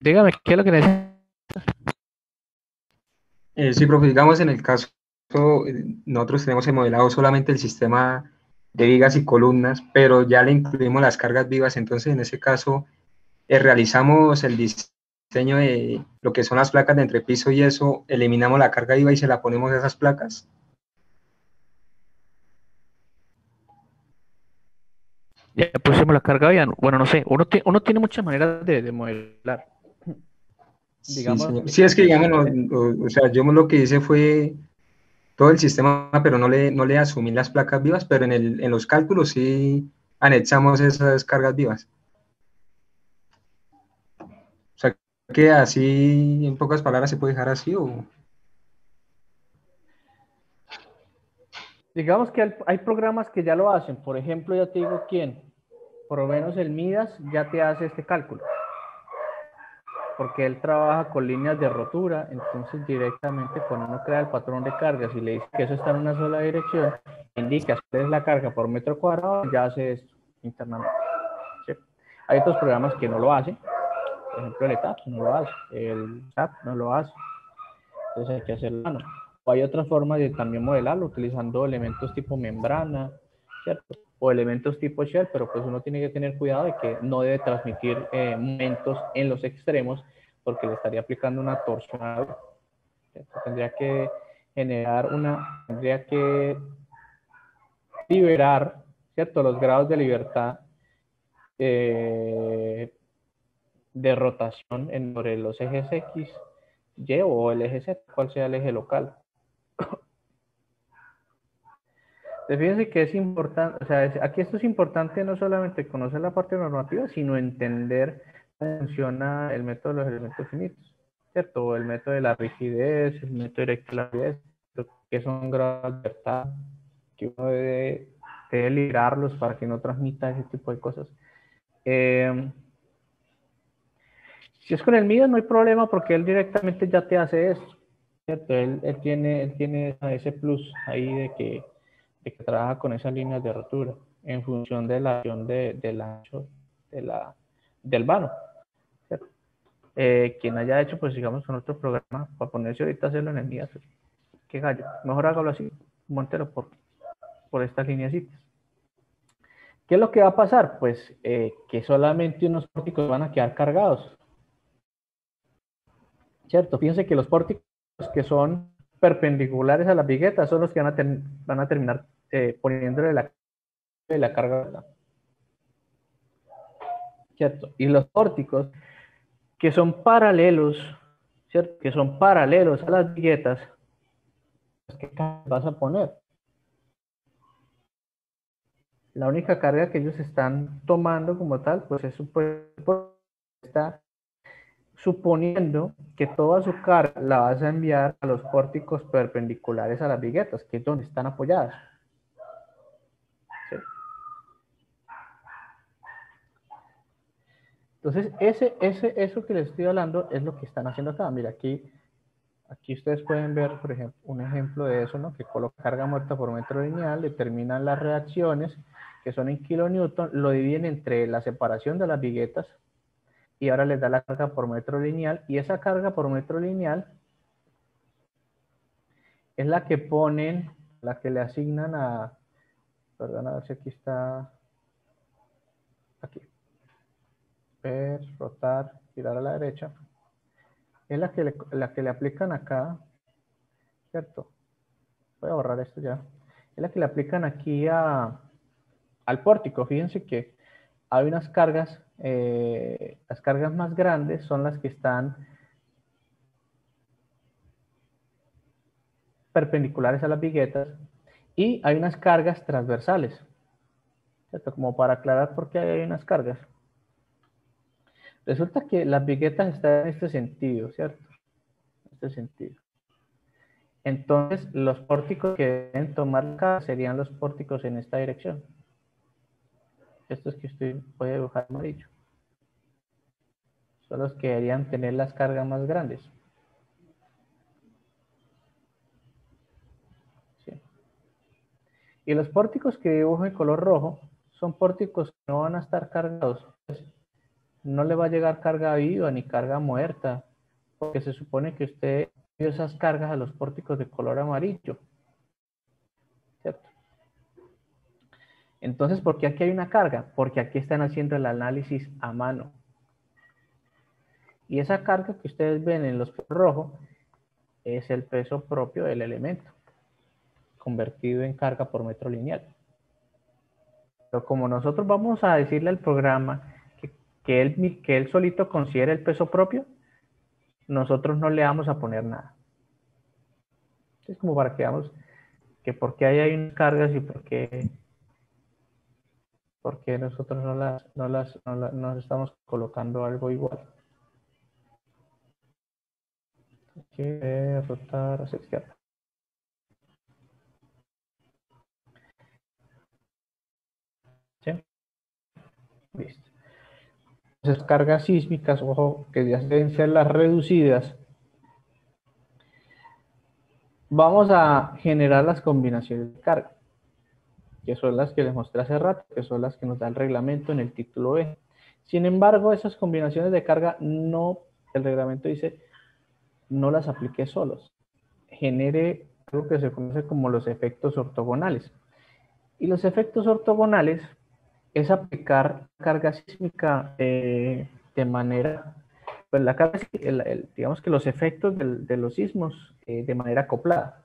Dígame, ¿qué es lo que necesita? Sí, profe, digamos en el caso, nosotros tenemos modelado solamente el sistema de vigas y columnas, pero ya le incluimos las cargas vivas, entonces en ese caso realizamos el diseño de lo que son las placas de entrepiso y eso, eliminamos la carga viva y se la ponemos a esas placas. Ya pusimos la carga viva. Bueno, no sé, uno tiene muchas maneras de modelar. Sí, Digamos, señor. Sí, es que digamos, o sea, yo lo que hice fue todo el sistema, pero no le asumí las placas vivas, pero en los cálculos sí anexamos esas cargas vivas. O sea, que así, en pocas palabras, se puede dejar así o... digamos que hay programas que ya lo hacen. Por ejemplo, ya te digo quién. Por lo menos el Midas ya te hace este cálculo. Porque él trabaja con líneas de rotura. Entonces, directamente, cuando uno crea el patrón de cargas y le dice que eso está en una sola dirección, indica cuál es la carga por metro cuadrado, ya hace esto internamente. ¿Sí? Hay otros programas que no lo hacen. Por ejemplo, el ETAP no lo hace. El SAP no lo hace. Entonces, hay que hacerlo a mano. O hay otras formas de también modelarlo utilizando elementos tipo membrana, ¿cierto? O elementos tipo shell, pero pues uno tiene que tener cuidado de que no debe transmitir momentos en los extremos porque le estaría aplicando una torsión. Tendría que tendría que liberar, ¿cierto? Los grados de libertad eh, de rotación sobre los ejes X, Y o el eje Z, cual sea el eje local. Fíjense que es importante, o sea, aquí esto es importante no solamente conocer la parte normativa, sino entender cómo funciona el método de los elementos finitos, ¿cierto? O el método de la rigidez, el método directo de la rigidez, que son grados de libertad, que uno debe librarlos para que no transmita ese tipo de cosas. Si es con el MIDAS no hay problema porque él directamente ya te hace esto, ¿cierto? Él tiene ese plus ahí de que trabaja con esas líneas de rotura en función de la acción del ancho del vano, ¿cierto? Quien haya hecho, pues digamos, con otro programa, para ponerse ahorita a hacerlo en el MIDAS, qué gallo, mejor hágalo así, montero por estas lineecitas. ¿Qué es lo que va a pasar? Pues que solamente unos pórticos van a quedar cargados, ¿cierto? Fíjense que los pórticos que son perpendiculares a las viguetas son los que van a terminar poniéndole la carga, ¿cierto? Y los pórticos que son paralelos, ¿cierto? Que son paralelos a las viguetas, ¿qué carga vas a poner? La única carga que ellos están tomando como tal, pues es está suponiendo que toda su carga la vas a enviar a los pórticos perpendiculares a las viguetas, que es donde están apoyadas. ¿Sí? Entonces, eso que les estoy hablando es lo que están haciendo acá. Mira, aquí ustedes pueden ver, por ejemplo, un ejemplo de eso, ¿no? Que coloca carga muerta por metro lineal, determinan las reacciones, que son en kilonewton, lo dividen entre la separación de las viguetas, y ahora les da la carga por metro lineal, y esa carga por metro lineal es la que ponen, la que le asignan perdón, a ver si aquí está, aquí, ver, rotar, girar a la derecha, es la que le aplican acá, ¿cierto? Voy a borrar esto ya. Es la que le aplican aquí al pórtico. Fíjense que hay unas cargas, las cargas más grandes son las que están perpendiculares a las viguetas, y hay unas cargas transversales, ¿cierto? Como para aclarar por qué hay unas cargas. Resulta que las viguetas están en este sentido, ¿cierto? En este sentido. Entonces, los pórticos que deben tomar acá serían los pórticos en esta dirección. Estos que voy a dibujar amarillo. Son los que deberían tener las cargas más grandes. ¿Sí? Y los pórticos que dibujo en color rojo son pórticos que no van a estar cargados. No le va a llegar carga viva ni carga muerta, porque se supone que usted dio esas cargas a los pórticos de color amarillo, ¿cierto? Entonces, ¿por qué aquí hay una carga? Porque aquí están haciendo el análisis a mano. Y esa carga que ustedes ven en los rojos es el peso propio del elemento, convertido en carga por metro lineal. Pero como nosotros vamos a decirle al programa que él solito considere el peso propio, nosotros no le vamos a poner nada. Es como para que veamos que por qué hay unas cargas y por qué nosotros no estamos colocando algo igual. Aquí, rotar hacia izquierda. ¿Sí? Listo. Entonces, cargas sísmicas, ojo, que ya deben ser las reducidas. Vamos a generar las combinaciones de carga, que son las que les mostré hace rato, que son las que nos da el reglamento en el título B. Sin embargo, esas combinaciones de carga el reglamento dice, no las aplique solos. Genere algo que se conoce como los efectos ortogonales. Y los efectos ortogonales es aplicar carga sísmica de manera, pues la carga, digamos que los efectos de los sismos de manera acoplada.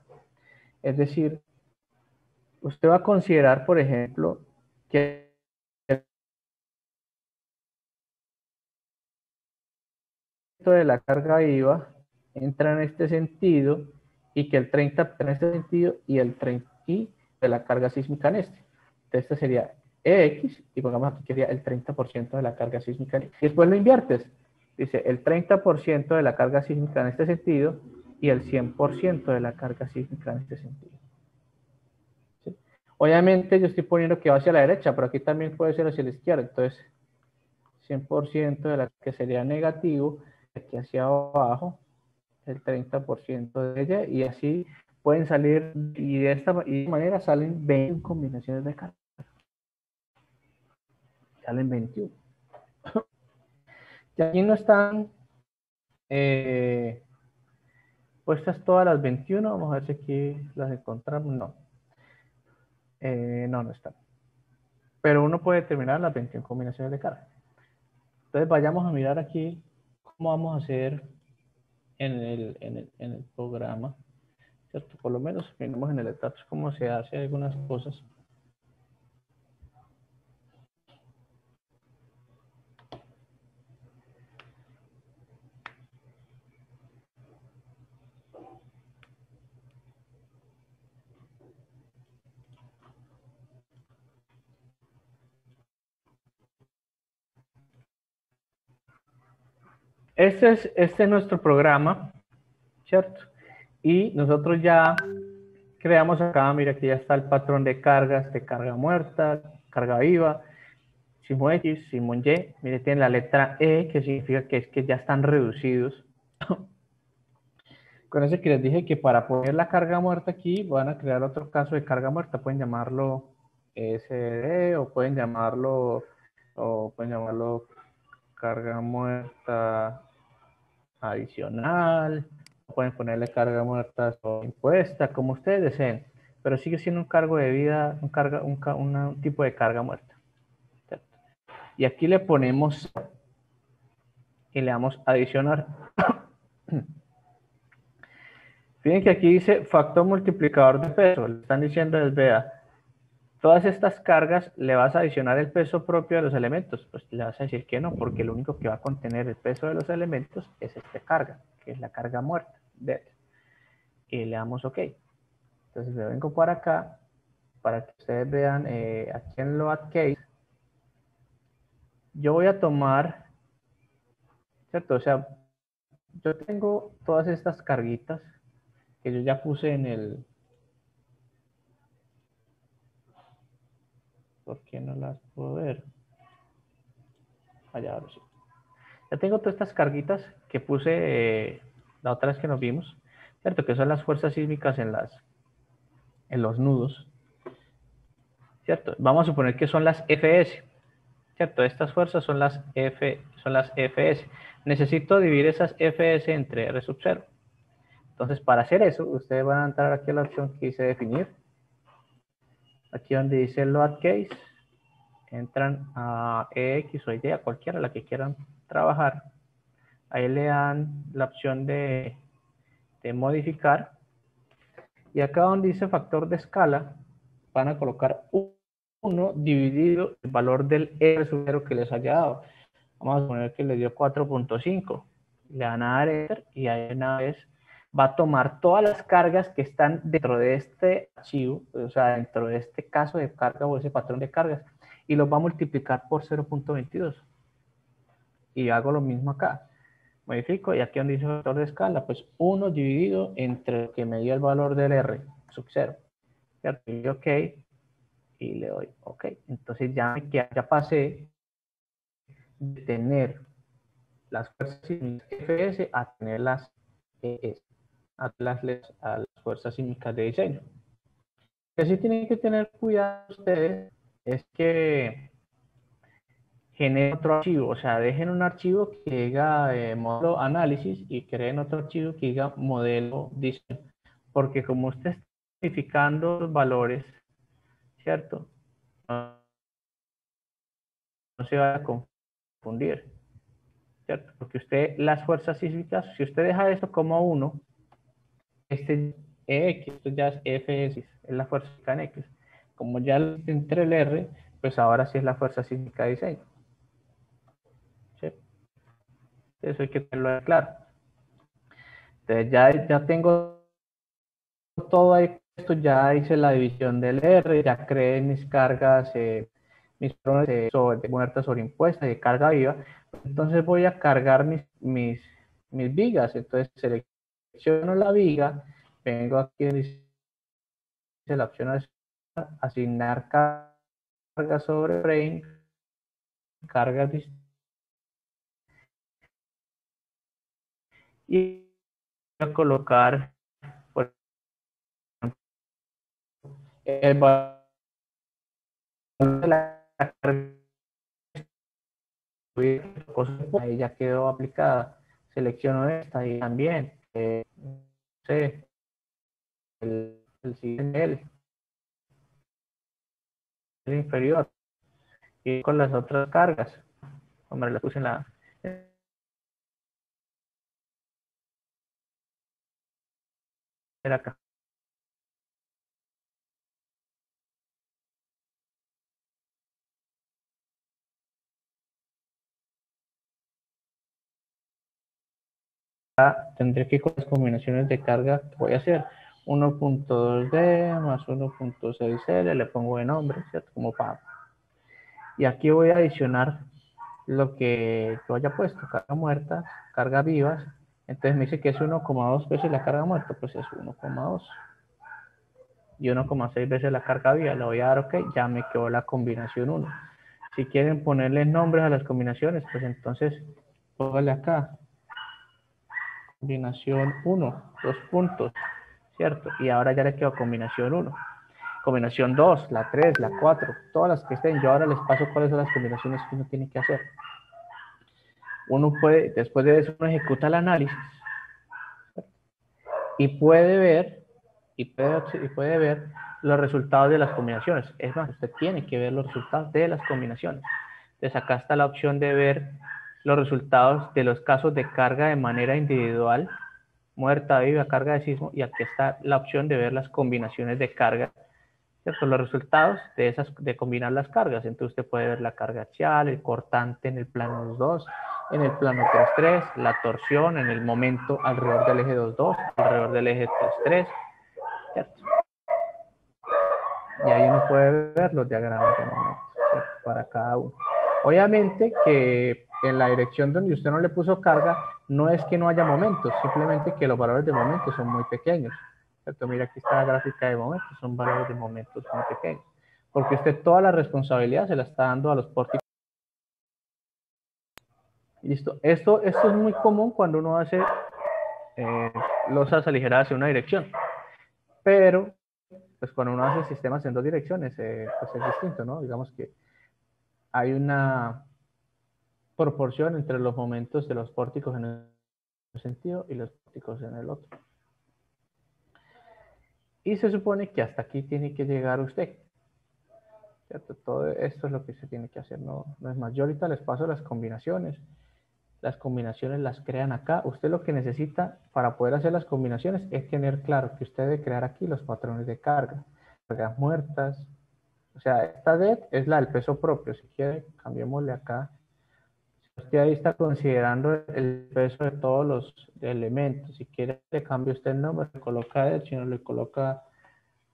Es decir, usted va a considerar, por ejemplo, que el efecto de la carga viva entra en este sentido y que el 30 en este sentido y el 30 y de la carga sísmica en este. Entonces, este sería EX y pongamos aquí que sería el 30% de la carga sísmica. Y después lo inviertes. Dice el 30% de la carga sísmica en este sentido y el 100% de la carga sísmica en este sentido. ¿Sí? Obviamente yo estoy poniendo que va hacia la derecha, pero aquí también puede ser hacia la izquierda. Entonces, 100% de la que sería negativo, aquí hacia abajo, el 30% de ella, y así pueden salir, y de esta manera salen 21 combinaciones de carga. Salen 21. Y aquí no están puestas todas las 21. Vamos a ver si aquí las encontramos. No. No están. pero uno puede determinar las 21 combinaciones de carga. Entonces vayamos a mirar aquí cómo vamos a hacer en el programa, ¿cierto? Por lo menos miremos en el etapas cómo se hace algunas cosas. Este es nuestro programa, ¿cierto? Y nosotros ya creamos acá, mira, aquí ya está el patrón de cargas, de carga muerta, carga viva, Simón X, Simón Y. Mire, tiene la letra E, que significa que es que ya están reducidos. Con eso que les dije que para poner la carga muerta aquí, van a crear otro caso de carga muerta. Pueden llamarlo SD o pueden llamarlo carga muerta adicional, pueden ponerle carga muerta o impuesta, como ustedes deseen, pero sigue siendo un cargo de vida, un tipo de carga muerta. ¿Cierto? Y aquí le ponemos y le damos adicionar. Fíjense que aquí dice factor multiplicador de peso. Le están diciendo, vea, todas estas cargas le vas a adicionar el peso propio de los elementos. Pues le vas a decir que no, porque lo único que va a contener el peso de los elementos es esta carga, que es la carga muerta. Y le damos OK. Entonces me vengo para acá para que ustedes vean aquí en load case. Yo voy a tomar, ¿cierto? O sea, yo tengo todas estas carguitas que yo ya puse en el... ¿Por qué no las puedo ver? Allá, ahora sí. Ya tengo todas estas carguitas que puse la otra vez que nos vimos, ¿cierto? Que son las fuerzas sísmicas en los nudos, ¿cierto? Vamos a suponer que son las FS, ¿cierto? Estas fuerzas son las FS. Necesito dividir esas FS entre R sub 0. Entonces, para hacer eso, ustedes van a entrar aquí a la opción que dice definir. Aquí donde dice load case, entran a X o Y, a cualquiera, la que quieran trabajar. Ahí le dan la opción de modificar. Y acá donde dice factor de escala, van a colocar 1 dividido el valor del R sub 0 que les haya dado. Vamos a poner que le dio 4.5. Le van a dar Enter y ahí una vez va a tomar todas las cargas que están dentro de este archivo, o sea, dentro de este caso de carga o ese patrón de cargas, y los va a multiplicar por 0.22. Y hago lo mismo acá. Modifico y aquí donde dice factor de escala, pues 1 dividido entre lo que me dio el valor del R sub 0. ¿Cierto? Y OK. Y le doy OK. Entonces ya pasé de tener las fuerzas sísmicas FS a tener las ES, a las fuerzas sísmicas de diseño. Lo que sí tienen que tener cuidado ustedes es que generen otro archivo, o sea, dejen un archivo que diga modelo análisis y creen otro archivo que diga modelo diseño, porque como usted está modificando los valores, ¿cierto? No se va a confundir, ¿cierto? Porque usted, las fuerzas sísmicas, si usted deja esto como 1, este X, esto ya es FS, es la fuerza sísmica en X. Como ya entre el R, pues ahora sí es la fuerza sísmica de diseño. ¿Sí? Eso hay que tenerlo claro. Entonces ya tengo todo ahí puesto, ya hice la división del R, ya creé mis cargas, mis patrones de muertas sobre impuestas de carga viva. Entonces voy a cargar mis vigas. Entonces selecciono la viga, vengo aquí dice la opción de asignar carga sobre frame, cargas y voy a colocar por ejemplo, el valor de la carga, ahí ya quedó aplicada. Selecciono esta y también no sé, el siguiente, el inferior. Y con las otras cargas. Hombre, las puse en la... Era acá. Tendré que ir con las combinaciones de carga que voy a hacer. 1.2D más 1.6L, le pongo de nombre, ¿cierto? Como para... Y aquí voy a adicionar lo que yo haya puesto, carga muerta, carga vivas. Entonces me dice que es 1,2 veces la carga muerta, pues es 1,2. Y 1,6 veces la carga viva, le voy a dar OK, ya me quedó la combinación 1. Si quieren ponerle nombres a las combinaciones, pues entonces póngale acá, combinación 1, 2 puntos, ¿cierto? Y ahora ya le quedó combinación 1. Combinación 2, la 3, la 4, todas las que estén. Yo ahora les paso cuáles son las combinaciones que uno tiene que hacer. Uno puede, después de eso, uno ejecuta el análisis y puede ver, puede ver los resultados de las combinaciones. Es más, usted tiene que ver los resultados de las combinaciones. Entonces acá está la opción de ver los resultados de los casos de carga de manera individual, muerta, viva, carga de sismo, y aquí está la opción de ver las combinaciones de carga, ¿cierto? Los resultados de esas, de combinar las cargas. Entonces usted puede ver la carga axial, el cortante en el plano 2.2, en el plano 3.3, la torsión en el momento alrededor del eje 2.2, alrededor del eje 3.3, ¿cierto? Y ahí uno puede ver los diagramas de momento, ¿cierto? Para cada uno. Obviamente que en la dirección donde usted no le puso carga, no es que no haya momentos, simplemente que los valores de momentos son muy pequeños, ¿cierto? Mira, aquí está la gráfica de momentos, son valores de momentos muy pequeños, porque usted toda la responsabilidad se la está dando a los pórticos. Listo, esto es muy común cuando uno hace losas aligeradas en una dirección, pero pues cuando uno hace sistemas en dos direcciones, pues es distinto, ¿no? Digamos que hay una proporción entre los momentos de los pórticos en un sentido y los pórticos en el otro. Y se supone que hasta aquí tiene que llegar usted, ¿cierto? Todo esto es lo que se tiene que hacer, no es más. Yo ahorita les paso las combinaciones las crean acá. Usted lo que necesita para poder hacer las combinaciones es tener claro que usted debe crear aquí los patrones de carga, cargas muertas. O sea, esta DET es la del peso propio. Si quiere, cambiémosle acá. Usted ahí está considerando el peso de todos los elementos. Si quiere, le cambia usted el nombre, le coloca DET, si no le coloca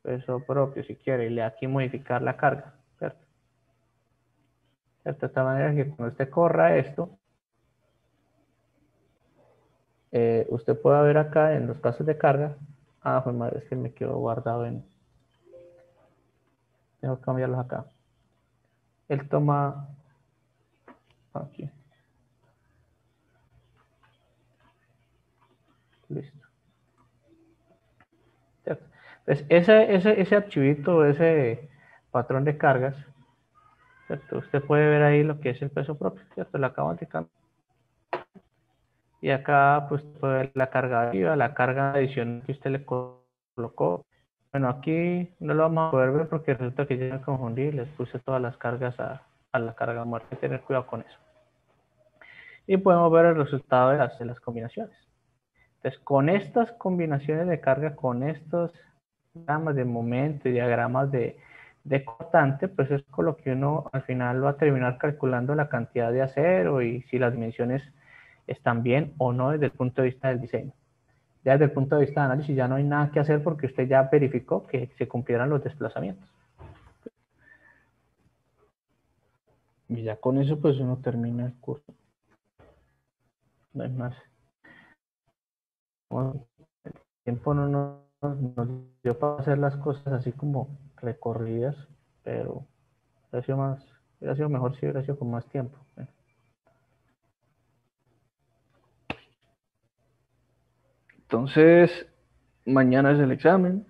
peso propio, si quiere, y le da aquí modificar la carga, ¿cierto? De esta manera que cuando usted corra esto, usted puede ver acá en los casos de carga. Ah, pues madre, es que me quedó guardado en... Tengo que cambiarlos acá. Él toma... Aquí. Listo. ¿Cierto? Entonces, ese archivito, ese patrón de cargas, ¿cierto? Usted puede ver ahí lo que es el peso propio, ¿cierto? Lo acabo de cambiar. Y acá, pues, puede ver la carga viva, la carga adicional que usted le colocó. Bueno, aquí no lo vamos a poder ver porque resulta que ya me confundí, les puse todas las cargas a la carga muerta. Hay que tener cuidado con eso. Y podemos ver el resultado de las combinaciones. Entonces, con estas combinaciones de carga, con estos diagramas de momento y diagramas de cortante, pues es con lo que uno al final va a terminar calculando la cantidad de acero y si las dimensiones están bien o no desde el punto de vista del diseño. Ya desde el punto de vista de análisis ya no hay nada que hacer porque usted ya verificó que se cumplieran los desplazamientos. Y ya con eso pues uno termina el curso. No hay más. Bueno, el tiempo no nos dio para hacer las cosas así como recorridas, pero hubiera sido mejor si hubiera sido con más tiempo. Bueno. Entonces, mañana es el examen.